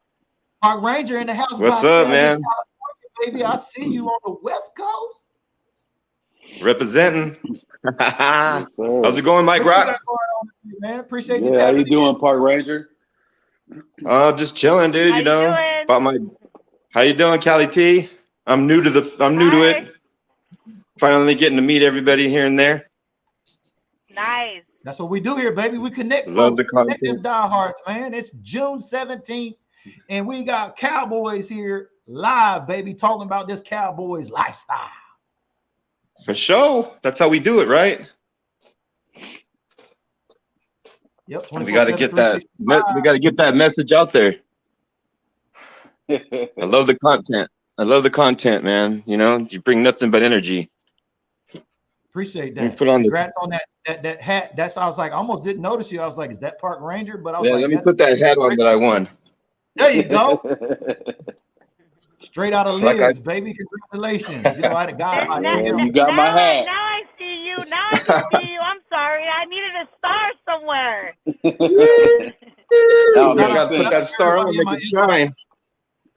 [SPEAKER 2] Park Ranger in the house.
[SPEAKER 5] What's up, man?
[SPEAKER 2] Baby, I see you on the West Coast.
[SPEAKER 5] Representing.
[SPEAKER 4] Yes,
[SPEAKER 5] how's it going, Mike Rock?
[SPEAKER 2] Man, appreciate you.
[SPEAKER 4] How you doing, Park Ranger?
[SPEAKER 5] Just chilling, dude.
[SPEAKER 3] How you doing?
[SPEAKER 5] How you doing, Callie T? I'm new to it. Finally getting to meet everybody here and there.
[SPEAKER 3] Nice.
[SPEAKER 2] That's what we do here, baby. We connect
[SPEAKER 5] Love
[SPEAKER 2] folks,
[SPEAKER 5] the
[SPEAKER 2] connect them
[SPEAKER 5] content.
[SPEAKER 2] diehards, man. It's June 17th, and we got Cowboys here live, baby, talking about this Cowboys lifestyle.
[SPEAKER 5] For sure. That's how we do it, right?
[SPEAKER 2] Yep.
[SPEAKER 5] We got to get that. We got to get that message out there. I love the content. I love the content, man. You know, you bring nothing but energy.
[SPEAKER 2] Appreciate
[SPEAKER 5] You
[SPEAKER 2] that.
[SPEAKER 5] put on
[SPEAKER 2] Congrats on that hat. That's I was like, I almost didn't notice you. I was like, is that Park Ranger? But I was
[SPEAKER 5] Yeah,
[SPEAKER 2] like,
[SPEAKER 5] let me put that hat on that I won.
[SPEAKER 2] There you go. Straight out of
[SPEAKER 5] Like
[SPEAKER 2] Lids, baby. Congratulations. You know, I had a guy.
[SPEAKER 4] Yeah, you got my hat.
[SPEAKER 3] Now I see you. Now I can see you. I'm sorry. I needed a star somewhere.
[SPEAKER 5] You got to put that star on, make it shine.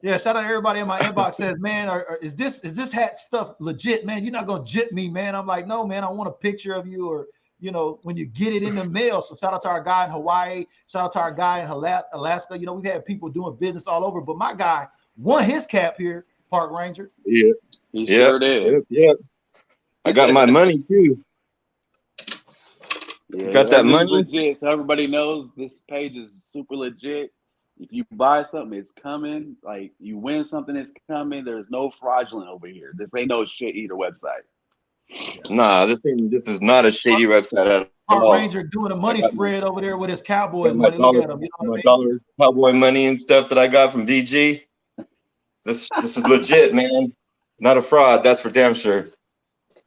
[SPEAKER 2] Yeah, shout out to everybody in my inbox says, man, is this hat stuff legit, man? You're not gonna jip me, man. I'm like, no, man, I want a picture of you, or you know, when you get it in the mail. So shout out to our guy in Hawaii, shout out to our guy in Alaska. You know, we've had people doing business all over, but my guy won his cap here, Park Ranger.
[SPEAKER 5] Yeah,
[SPEAKER 4] he sure did.
[SPEAKER 5] Yep. I got my money too.
[SPEAKER 4] Yeah,
[SPEAKER 5] Got that money.
[SPEAKER 4] Legit, so everybody knows this page is super legit. If you buy something, it's coming. Like you win something, it's coming. There's no fraudulent over here. This ain't no shit eater website.
[SPEAKER 5] Nah, this is not a shady website at all.
[SPEAKER 2] Park Ranger doing a money spread over there with his Cowboys money. Look at him. You know what I mean?
[SPEAKER 5] Cowboy money and stuff that I got from BG. This is legit, man. Not a fraud. That's for damn sure.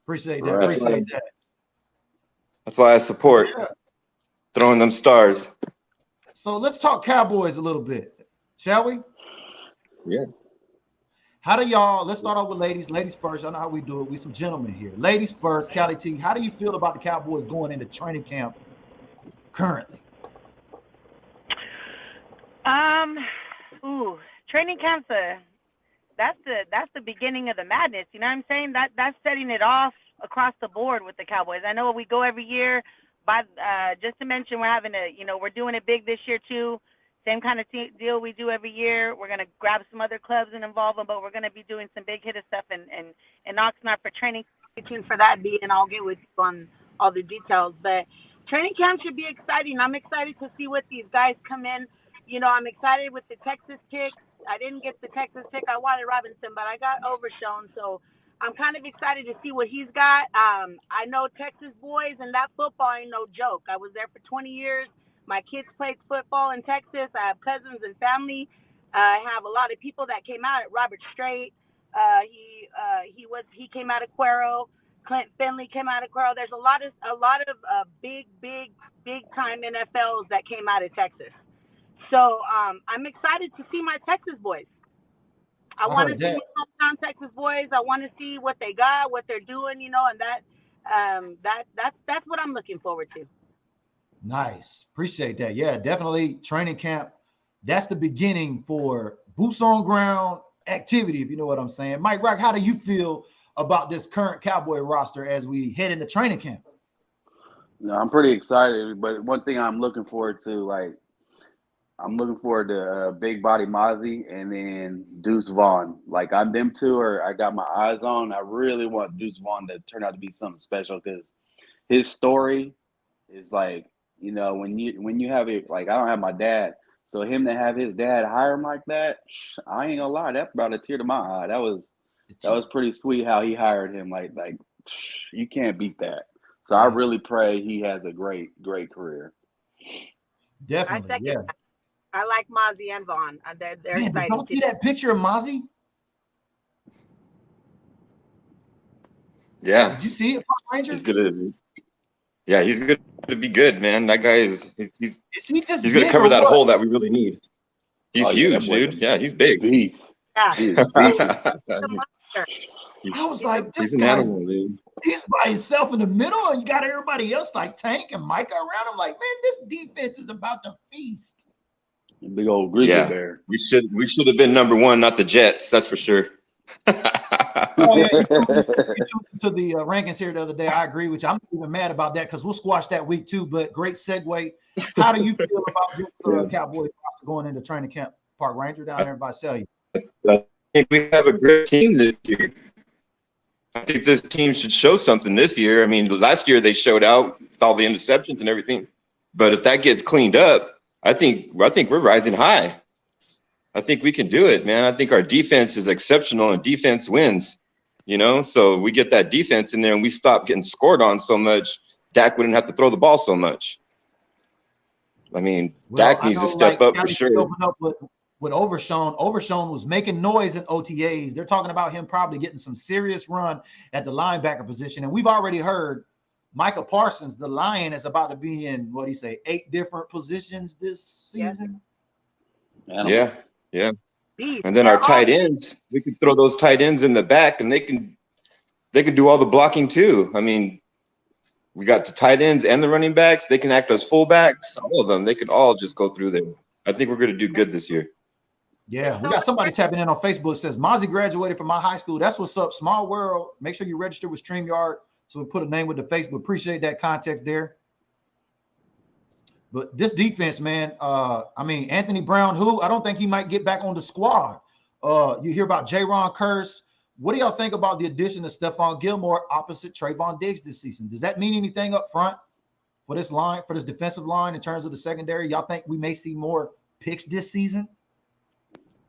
[SPEAKER 2] Appreciate that. Appreciate that.
[SPEAKER 5] That's why I support throwing them stars.
[SPEAKER 2] So let's talk Cowboys a little bit, shall we?
[SPEAKER 5] Yeah.
[SPEAKER 2] How do y'all, let's start off with ladies. Ladies first. I know how we do it. We some gentlemen here. Ladies first, Callie T. How do you feel about the Cowboys going into training camp currently?
[SPEAKER 3] Training camp's that's the beginning of the madness. You know what I'm saying? That's setting it off across the board with the Cowboys. I know we go every year. Just to mention, we're doing it big this year too. Same kind of deal we do every year. We're gonna grab some other clubs and involve them, but we're gonna be doing some big hitter stuff in Oxnard for training. Stay tuned for that, B, and I'll get with you on all the details. But training camp should be exciting. I'm excited to see what these guys come in. You know, I'm excited with the Texas picks. I didn't get the Texas pick. I wanted Robinson, but I got Overshown, so I'm kind of excited to see what he's got. I know Texas boys, and that football ain't no joke. I was there for 20 years. My kids played football in Texas. I have cousins and family. I have a lot of people that came out. Robert Strait, he came out of Cuero. Clint Finley came out of Cuero. There's a lot of big time NFLs that came out of Texas. So I'm excited to see my Texas boys. I want to see my hometown Texas boys. I want to see what they got, what they're doing, you know, and that's what I'm looking forward to.
[SPEAKER 2] Nice. Appreciate that. Yeah, definitely training camp. That's the beginning for boots on ground activity, if you know what I'm saying. Mike Rock, how do you feel about this current Cowboy roster as we head into training camp?
[SPEAKER 4] No, I'm pretty excited, but one thing I'm looking forward to, Big Body Mozzie and then Deuce Vaughn. Like them two I got my eyes on. I really want Deuce Vaughn to turn out to be something special because his story is like, you know, when you have it, like I don't have my dad, so him to have his dad hire him like that, I ain't gonna lie, that brought a tear to my eye. That was pretty sweet how he hired him. Like you can't beat that. So I really pray he has a great career.
[SPEAKER 2] Definitely, yeah.
[SPEAKER 3] I like Mozzie and Vaughn. They're exciting.
[SPEAKER 2] Don't see that picture of Mozzie?
[SPEAKER 5] Yeah.
[SPEAKER 2] Did you see it, Park Ranger?
[SPEAKER 5] He's good. Yeah, he's good to be good, man. That guy is he's going to cover that hole that we really need. He's huge, dude. Yeah, he's big.
[SPEAKER 4] Beef.
[SPEAKER 3] Yeah.
[SPEAKER 4] He is beefy.
[SPEAKER 2] I was like, this
[SPEAKER 5] he's an animal, dude.
[SPEAKER 2] He's by himself in the middle, and you got everybody else like Tank and Micah around him. Like, man, this defense is about to feast.
[SPEAKER 4] Big old grizzly bear.
[SPEAKER 5] We should have been number one, not the Jets. That's for sure.
[SPEAKER 2] Oh yeah, you to the rankings here the other day. I agree with you. I'm not even mad about that because we'll squash that week too. But great segue. How do you feel about this Cowboys going into training camp? Park Ranger down there by Cellular.
[SPEAKER 5] I think we have a great team this year. I think this team should show something this year. I mean, last year they showed out with all the interceptions and everything. But if that gets cleaned up, I think we're rising high. I think we can do it, man. I think our defense is exceptional, and defense wins. You know, so we get that defense in there and we stop getting scored on so much. Dak wouldn't have to throw the ball so much. I mean, Dak needs to step up for sure.
[SPEAKER 2] Open up with Overshown. Overshown was making noise in OTAs. They're talking about him probably getting some serious run at the linebacker position. And we've already heard Micah Parsons, the Lion, is about to be in, 8 different positions this season.
[SPEAKER 5] Yeah. And then our tight ends, we could throw those tight ends in the back, and they can do all the blocking too. I mean, we got the tight ends and the running backs. They can act as fullbacks. All of them. They could all just go through there. I think we're going to do good this year.
[SPEAKER 2] Yeah, we got somebody tapping in on Facebook. Says Mozzie graduated from my high school. That's what's up. Small world. Make sure you register with StreamYard so we put a name with the Facebook. Appreciate that context there. But this defense, man, I mean, Anthony Brown, I don't think he might get back on the squad. You hear about Jaron Curse. What do y'all think about the addition of Stephon Gilmore opposite Trayvon Diggs this season? Does that mean anything up front for this line, for this defensive line in terms of the secondary? Y'all think we may see more picks this season?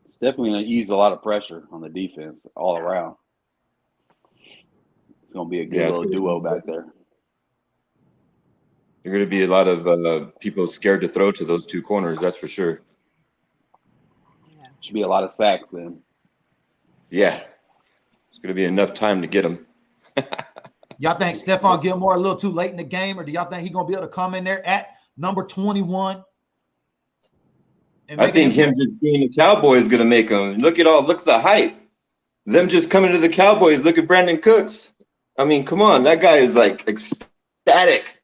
[SPEAKER 4] It's definitely going to ease a lot of pressure on the defense all around. It's going to be a good little duo back there.
[SPEAKER 5] There are going to be a lot of people scared to throw to those two corners, that's for sure.
[SPEAKER 4] Should be a lot of sacks then.
[SPEAKER 5] Yeah. It's going to be enough time to get them.
[SPEAKER 2] Y'all think Stephon Gilmore a little too late in the game, or do y'all think he's going to be able to come in there at number 21?
[SPEAKER 5] I think him just being a Cowboy is going to make him. Look at the hype. Them just coming to the Cowboys. Look at Brandon Cooks. I mean, come on. That guy is like ecstatic.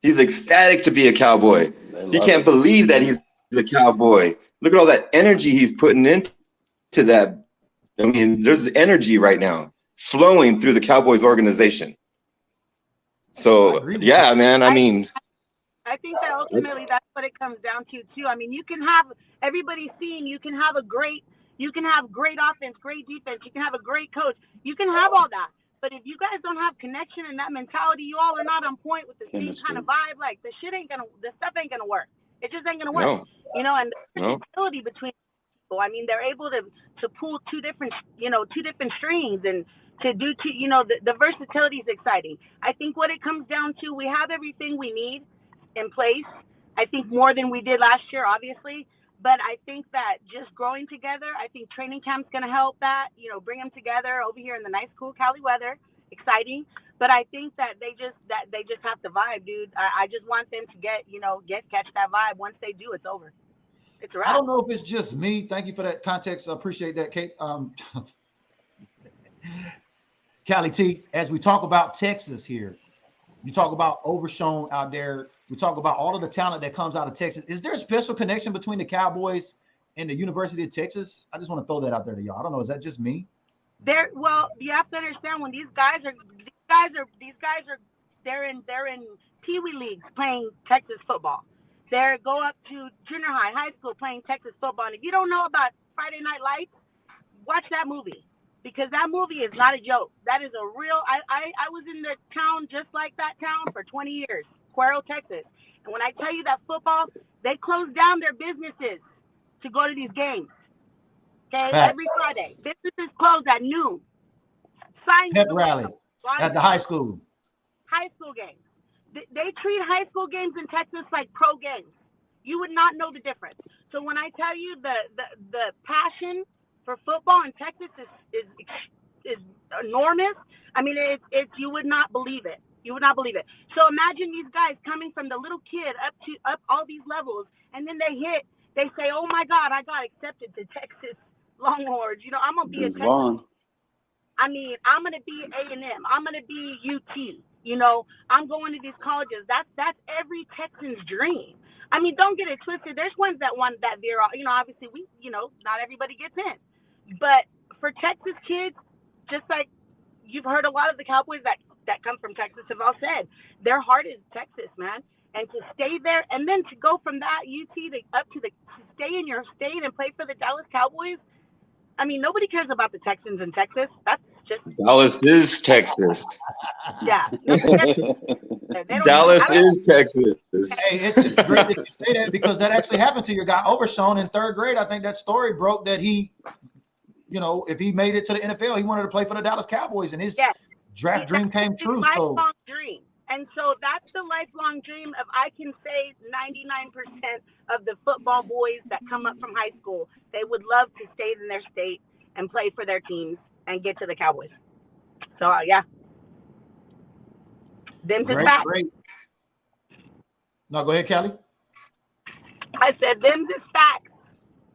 [SPEAKER 5] He's ecstatic to be a Cowboy. He can't believe that he's a Cowboy. Look at all that energy he's putting into that. I mean, there's energy right now flowing through the Cowboys organization. So, yeah, man, I mean.
[SPEAKER 3] I think that ultimately that's what it comes down to, too. I mean, you can have everybody seeing, you can have great offense, great defense, you can have a great coach, you can have all that. But if you guys don't have connection and that mentality, you all are not on point with the same kind of vibe. Like the stuff ain't gonna work. It just ain't gonna work. No. You know, and the versatility between people. I mean, they're able to pull two different strings and to do the versatility is exciting. I think what it comes down to, we have everything we need in place. I think more than we did last year, obviously. But I think that just growing together, I think training camp's going to help that, bring them together over here in the nice, cool Cali weather. Exciting. But I think that they just have to vibe, dude. I just want them to catch that vibe. Once they do, it's over. It's a wrap.
[SPEAKER 2] I don't know if it's just me. Thank you for that context. I appreciate that, Kate. Cali T, as we talk about Texas here, you talk about Overshown out there. We talk about all of the talent that comes out of Texas. Is there a special connection between the Cowboys and the University of Texas? I just want to throw that out there to y'all. I don't know. Is that just me?
[SPEAKER 3] Well, you have to understand when they're in Pee Wee leagues playing Texas football. They go up to junior high school playing Texas football. And if you don't know about Friday Night Lights, watch that movie, because that movie is not a joke. That is a real. I was in the town just like that town for 20 years. Cuero, Texas. And when I tell you that football, they close down their businesses to go to these games. Okay, every Friday. Businesses close at noon.
[SPEAKER 2] Pep rally at the high school.
[SPEAKER 3] High school games. They treat high school games in Texas like pro games. You would not know the difference. So when I tell you the passion for football in Texas is enormous, I mean, it's you would not believe it. You would not believe it. So imagine these guys coming from the little kid up all these levels, and then they say, oh my God, I got accepted to Texas Longhorns. I'm gonna be a Texas. I mean, I'm gonna be A&M. I'm gonna be UT. I'm going to these colleges. That's every Texan's dream. I mean, don't get it twisted. There's ones that want that veer off. Obviously not everybody gets in. But for Texas kids, just like you've heard a lot of the Cowboys that come from Texas have all said, their heart is Texas, man. And to stay there, and then to go from that UT to stay in your state and play for the Dallas Cowboys. I mean, nobody cares about the Texans in Texas. That's Just
[SPEAKER 5] Dallas is Texas.
[SPEAKER 3] yeah. They don't
[SPEAKER 5] Dallas
[SPEAKER 3] even,
[SPEAKER 5] is Texas.
[SPEAKER 2] Hey, it's great that you say that because that actually happened to your guy Overshown in third grade. I think that story broke that he, if he made it to the NFL, he wanted to play for the Dallas Cowboys, and his
[SPEAKER 3] yes.
[SPEAKER 2] draft dream came
[SPEAKER 3] His
[SPEAKER 2] true. So
[SPEAKER 3] lifelong dream. And so that's the lifelong dream of, I can say 99% of the football boys that come up from high school, they would love to stay in their state and play for their teams and get to the Cowboys. So yeah, them's is facts.
[SPEAKER 2] great. No, go ahead, Kelly.
[SPEAKER 3] I said them's is facts.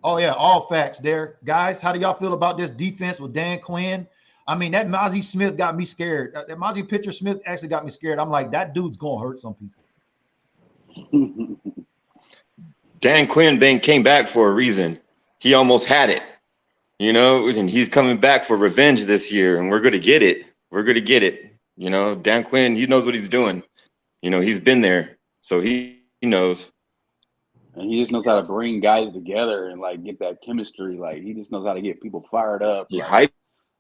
[SPEAKER 2] Oh yeah, all facts there, guys. How do y'all feel about this defense with Dan Quinn? I mean, that Mozzie Smith got me scared. That Mozzie Pitcher Smith actually got me scared. I'm like, that dude's gonna hurt some people.
[SPEAKER 5] Dan Quinn came back for a reason. He almost had it, and he's coming back for revenge this year, and we're gonna get it. We're gonna get it. Dan Quinn, he knows what he's doing. He's been there, so he knows.
[SPEAKER 4] And he just knows how to bring guys together and like get that chemistry. Like he just knows how to get people fired up.
[SPEAKER 5] He
[SPEAKER 4] like,
[SPEAKER 5] hyped.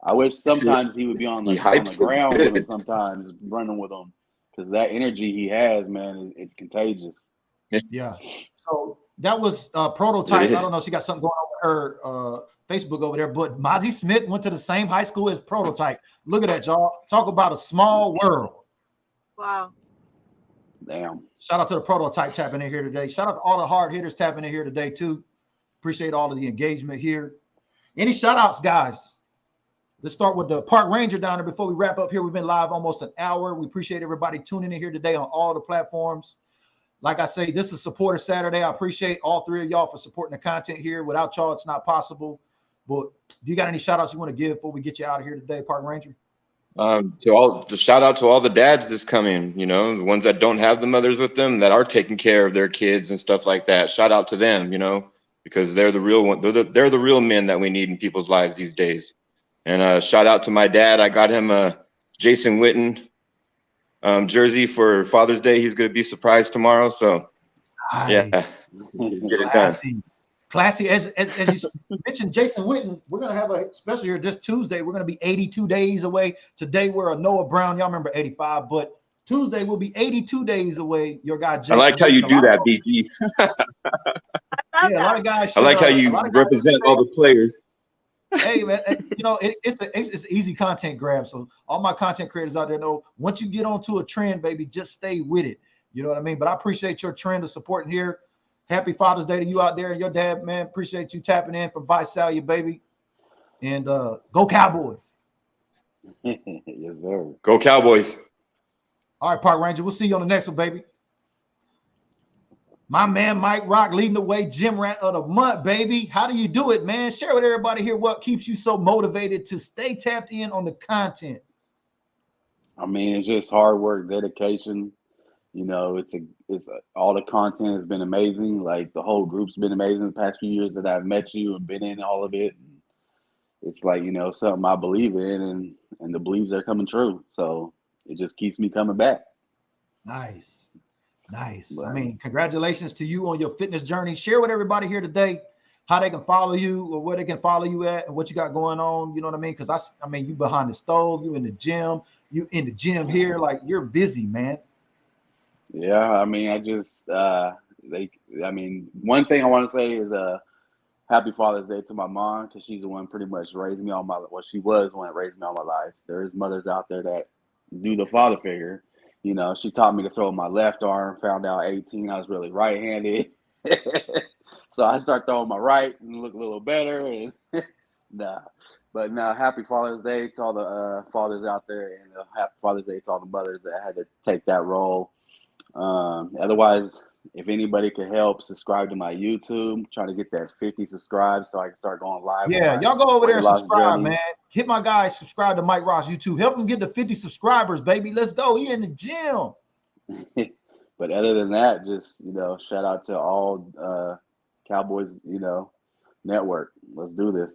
[SPEAKER 4] I wish sometimes he would be on the ground with him sometimes, running with him, because that energy he has, man, it's contagious.
[SPEAKER 2] Yeah. So that was Prototype. I don't know if she got something going on with her Facebook over there, but Mozzie Smith went to the same high school as Prototype. Look at that, y'all. Talk about a small world.
[SPEAKER 3] Wow.
[SPEAKER 4] Damn.
[SPEAKER 2] Shout out to the Prototype tapping in here today. Shout out to all the hard hitters tapping in here today, too. Appreciate all of the engagement here. Any shout outs, guys? Let's start with the Park Ranger down there before we wrap up here. We've been live almost an hour. We appreciate everybody tuning in here today on all the platforms. Like I say, this is Supporter Saturday. I appreciate all three of y'all for supporting the content here. Without y'all, it's not possible. But do you got any shout outs you want to give before we get you out of here today, Park Ranger?
[SPEAKER 5] Shout out to all the dads that's coming, the ones that don't have the mothers with them that are taking care of their kids and stuff like that. Shout out to them, because they're the real one. They're the real men that we need in people's lives these days. And shout out to my dad. I got him a Jason Witten jersey for Father's Day. He's going to be surprised tomorrow. So, yeah, get it done.
[SPEAKER 2] Classy. As you mentioned, Jason Witten, we're going to have a special here this Tuesday. We're going to be 82 days away. Today, we're a Noah Brown. Y'all remember 85, but Tuesday will be 82 days away. Your guy, Jason.
[SPEAKER 5] I like how you do that, BG.
[SPEAKER 2] Yeah, a lot of guys.
[SPEAKER 5] I like how you represent all the players.
[SPEAKER 2] Hey man, it's easy content grab. So all my content creators out there know once you get onto a trend, baby, just stay with it. You know what I mean? But I appreciate your trend of supporting here. Happy Father's Day to you out there and your dad, man. Appreciate you tapping in from Visalia, baby. And go Cowboys.
[SPEAKER 4] Yes, sir.
[SPEAKER 5] Go Cowboys.
[SPEAKER 2] All right, Park Ranger. We'll see you on the next one, baby. My man, Mike Rock, leading the way, Gym Rat of the Month, baby. How do you do it, man? Share with everybody here what keeps you so motivated to stay tapped in on the content.
[SPEAKER 4] I mean, it's just hard work, dedication. It's all the content has been amazing. Like the whole group's been amazing the past few years that I've met you and been in all of it. It's like, something I believe in and the beliefs are coming true. So it just keeps me coming back.
[SPEAKER 2] Nice.
[SPEAKER 4] Right.
[SPEAKER 2] I mean, congratulations to you on your fitness journey. Share with everybody here today how they can follow you or where they can follow you at and what you got going on. You know what I mean? Because you behind the stove, you in the gym, here. Like you're busy, man.
[SPEAKER 4] Yeah, I mean, one thing I want to say is happy Father's Day to my mom, because she's the one pretty much raised me all my she was the one that raised me all my life. There's mothers out there that do the father figure. She taught me to throw my left arm, found out 18 I was really right-handed. So I start throwing my right and look a little better. And happy Father's Day to all the fathers out there, and happy Father's Day to all the mothers that had to take that role. Otherwise, if anybody could help, subscribe to my YouTube. I'm trying to get that 50 subscribes so I can start going live.
[SPEAKER 2] Yeah, y'all go over there and subscribe, man. Hit my guy, subscribe to Mike Ross YouTube. Help him get to 50 subscribers, baby. Let's go. He in the gym.
[SPEAKER 4] But other than that, just shout out to all Cowboys, network. Let's do this.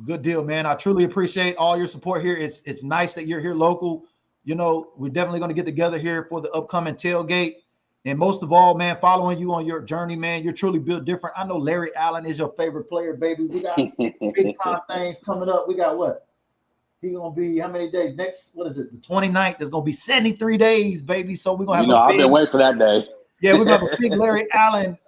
[SPEAKER 2] Good deal, man. I truly appreciate all your support here. It's nice that you're here local. We're definitely going to get together here for the upcoming tailgate. And most of all, man, following you on your journey, man, you're truly built different. I know Larry Allen is your favorite player, baby. We got big time things coming up. We got what? He gonna be how many days? Next, what is it? The 29th. It's gonna be 73 days, baby. So we're gonna have
[SPEAKER 4] I've been waiting for that day.
[SPEAKER 2] Yeah, we're gonna have a big Larry Allen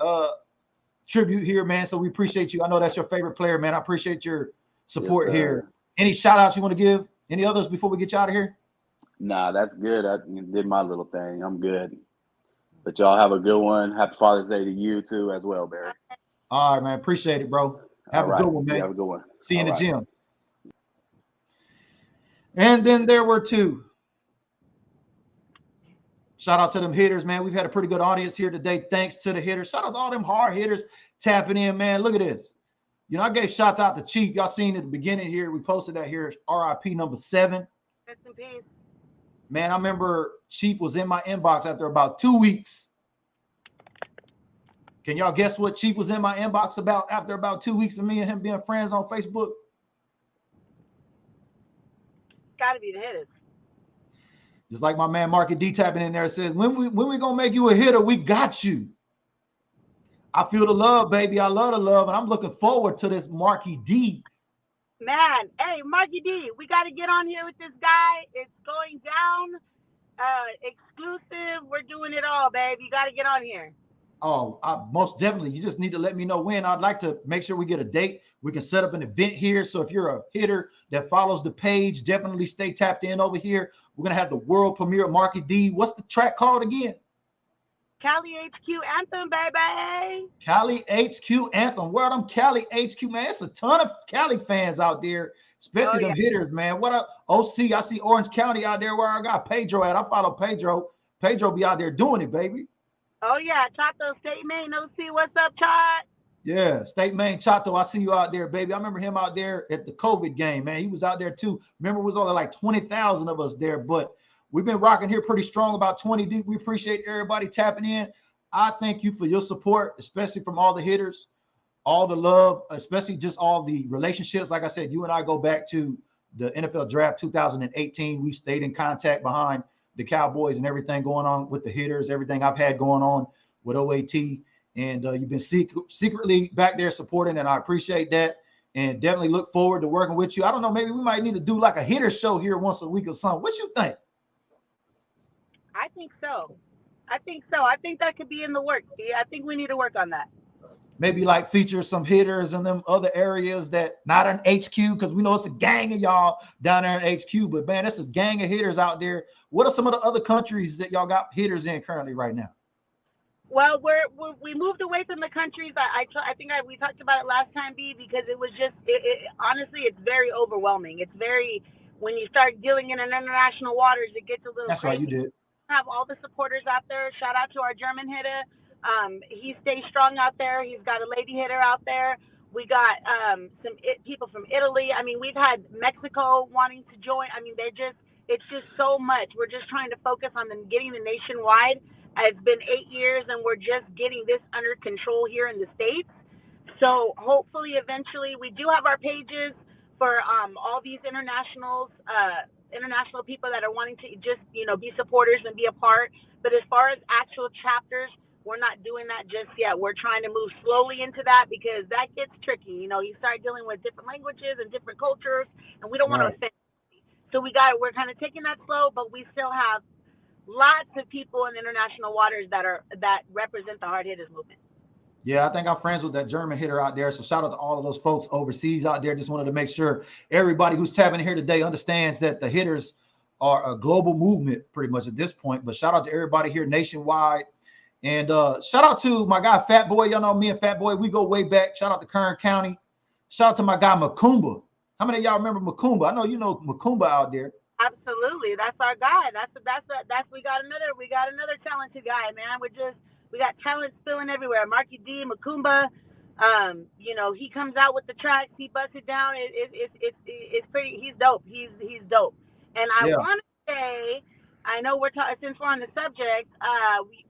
[SPEAKER 2] tribute here, man. So we appreciate you. I know that's your favorite player, man. I appreciate your support here. Any shout outs you want to give? Any others before we get you out of here?
[SPEAKER 4] Nah, that's good. I did my little thing. I'm good. But y'all have a good one. Happy Father's Day to you too as well, Barry.
[SPEAKER 2] All right, man. Appreciate it, bro. Have a good one, man.
[SPEAKER 4] You have a good one.
[SPEAKER 2] See you in the gym. And then there were two. Shout out to them hitters, man. We've had a pretty good audience here today. Thanks to the hitters. Shout out to all them hard hitters tapping in, man. Look at this. I gave shots out to Chief. Y'all seen at the beginning here. We posted that here. RIP number 7.
[SPEAKER 3] Rest in peace.
[SPEAKER 2] Man, I remember Chief was in my inbox after about 2 weeks. Can y'all guess what Chief was in my inbox about after about 2 weeks of me and him being friends on Facebook?
[SPEAKER 3] Got to be the hitters.
[SPEAKER 2] Just like my man Marky D tapping in there says, when we gonna make you a hitter, we got you. I feel the love, baby. I love the love, and I'm looking forward to this Marky D.
[SPEAKER 3] Man, hey, Marky D, we got to get on here with this guy. It's going down. Exclusive. We're doing it all, babe. You got to get on here.
[SPEAKER 2] Oh, most definitely. You just need to let me know when. I'd like to make sure we get a date. We can set up an event here. So if you're a hitter that follows the page, definitely stay tapped in over here. We're going to have the world premiere of Marky D. What's the track called again?
[SPEAKER 3] Cali HQ Anthem, baby.
[SPEAKER 2] Cali HQ Anthem. Where are them Cali HQ, man? It's a ton of Cali fans out there, especially them hitters, man. What up, OC? I see Orange County out there where I got Pedro at. I follow Pedro. Pedro be out there doing it, baby.
[SPEAKER 3] Oh, yeah. Chato State Main. OC, what's up, Chat?
[SPEAKER 2] Yeah, State Main Chato. I see you out there, baby. I remember him out there at the COVID game, man. He was out there too. Remember, it was only like 20,000 of us there, but we've been rocking here pretty strong, about 20 deep. We appreciate everybody tapping in. I thank you for your support, especially from all the hitters, all the love, especially just all the relationships. Like I said, you and I go back to the NFL Draft 2018. We stayed in contact behind the Cowboys and everything going on with the hitters, everything I've had going on with OAT. And you've been secretly back there supporting, and I appreciate that. And definitely look forward to working with you. I don't know, maybe we might need to do like a hitter show here once a week or something. What you think?
[SPEAKER 3] I think so. I think that could be in the works. I think we need to work on that.
[SPEAKER 2] Maybe like feature some hitters in them other areas that not an HQ, because we know it's a gang of y'all down there in HQ. But man, it's a gang of hitters out there. What are some of the other countries that y'all got hitters in currently right now?
[SPEAKER 3] Well, we moved away from the countries. We talked about it last time, B, because it was just honestly, it's very overwhelming. It's very, when you start dealing in international waters, it gets a little.
[SPEAKER 2] That's
[SPEAKER 3] crazy.
[SPEAKER 2] right, you did.
[SPEAKER 3] Have all the supporters out there. Shout out to our German hitter. He stays strong out there. He's got a lady hitter out there. We got some people from Italy. I mean, we've had Mexico wanting to join. I mean, it's just so much. We're just trying to focus on getting the nationwide. It's been 8 years, and we're just getting this under control here in the States. So hopefully, eventually, we do have our pages for all these international people that are wanting to just, be supporters and be a part. But as far as actual chapters, we're not doing that just yet. We're trying to move slowly into that because that gets tricky. You start dealing with different languages and different cultures, and we don't want to offend. So we're kind of taking that slow, but we still have lots of people in international waters that represent the hard hitters movement.
[SPEAKER 2] Yeah, I think I'm friends with that German hitter out there. So shout out to all of those folks overseas out there. Just wanted to make sure everybody who's tapping here today understands that the hitters are a global movement pretty much at this point. But shout out to everybody here nationwide. And shout out to my guy, Fat Boy. Y'all know me and Fat Boy, we go way back. Shout out to Kern County. Shout out to my guy, Macumba. How many of y'all remember Macumba? I know you know Macumba out there.
[SPEAKER 3] Absolutely. That's our guy. We got another talented guy, man. We got talent spilling everywhere. Marky D, Macumba, he comes out with the tracks, he busts it down. It's pretty, he's dope. He's dope. And I want to say, I know since we're on the subject,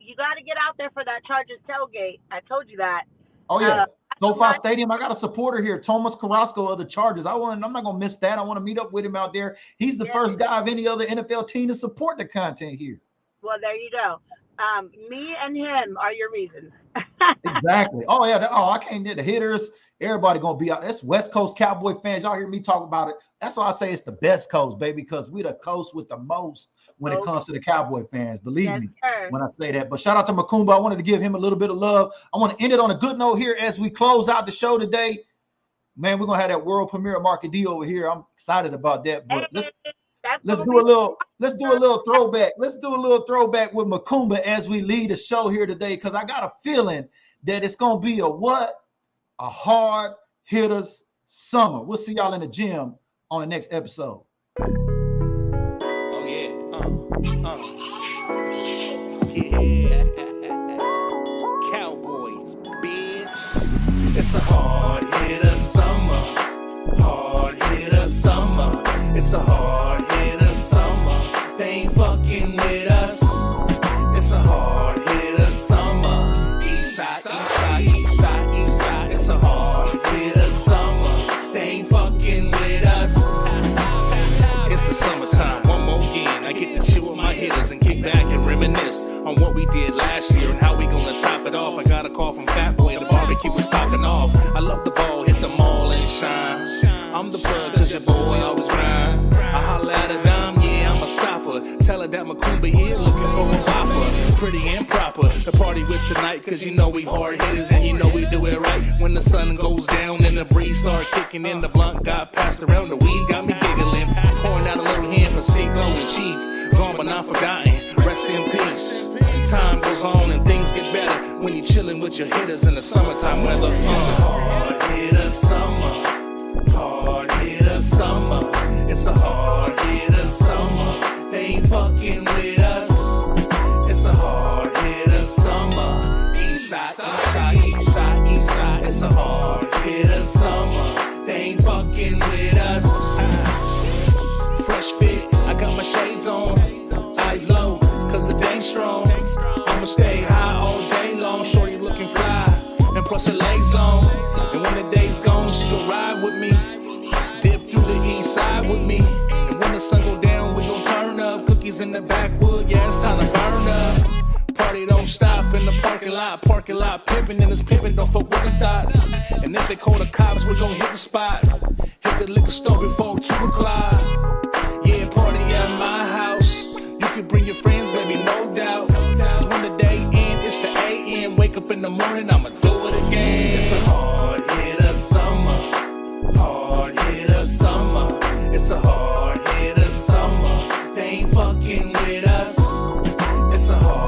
[SPEAKER 3] you got to get out there for that Chargers tailgate. I told you that.
[SPEAKER 2] Oh yeah. SoFi Stadium. I got a supporter here, Thomas Carrasco of the Chargers. I'm not gonna miss that. I want to meet up with him out there. He's the first guy of any other NFL team to support the content here.
[SPEAKER 3] Well, there you go. Me and him are your reasons.
[SPEAKER 2] Exactly. Oh yeah. I can't get the hitters Everybody gonna be out. That's West Coast Cowboy fans. Y'all hear me talk about it. That's why I say it's the best coast, baby, because we the coast with the most when it comes to the Cowboy fans. Believe me when I say that. But shout out to Makumba. I wanted to give him a little bit of love. I want to end it on a good note here as we close out the show today. Man, we're gonna have that world premiere of Market D over here. I'm excited about that. But let's do a little throwback. Let's do a little throwback with Makumba as we lead the show here today, because I got a feeling that it's gonna be a hard hitters summer. We'll see y'all in the gym on the next episode.
[SPEAKER 6] Oh yeah. Cowboys, bitch. It's a hard hitter summer. Hard hitter summer. It's a hard hitter summer. They ain't fucking with us. It's a hard hitter summer. East side, east side, east side, east side. It's a hard hitter summer. They ain't fucking with us. It's the summertime. One more again. I get to chill with my hitters and kick back and reminisce on what we did last year and how we gonna top it off. I got a call from Fat Boy. The barbecue was popping off. I love the ball, hit them all and shine. I'm the plug, cause your boy always grind. I holla at a dime, yeah, I'm a stopper. Tell her that Makumba here looking for a whopper. Pretty and proper, the party with tonight, cause you know we hard hitters and you know we do it right. When the sun goes down and the breeze start kicking in, the blunt got passed around, the weed got me giggling. Pouring out a little hand for Seagull and Chief. Gone but not forgotten, rest in peace. Time goes on and things get better when you chilling with your hitters in the summertime weather. It's a hard hitter summer. Hard hitter summer. It's a hard hitter summer. They ain't fucking with us. It's a hard hitter summer. East side, east side, east side, east side. It's a hard hitter summer. They ain't fucking with us. Fresh fit, I got my shades on. Eyes low, cause the day's strong. I'ma stay high all day long. Shorty looking fly, and plus her legs long. And when the day's gone, she gon' ride with me. Dip through the east side with me. And when the sun go down, we gon' turn up. Cookies in the backwood, yeah, it's time to burn up. Party don't stop in the parking lot pimping and it's pimping, don't fuck with them thoughts. And if they call the cops, we gon' hit the spot. Hit the liquor store before 2 o'clock.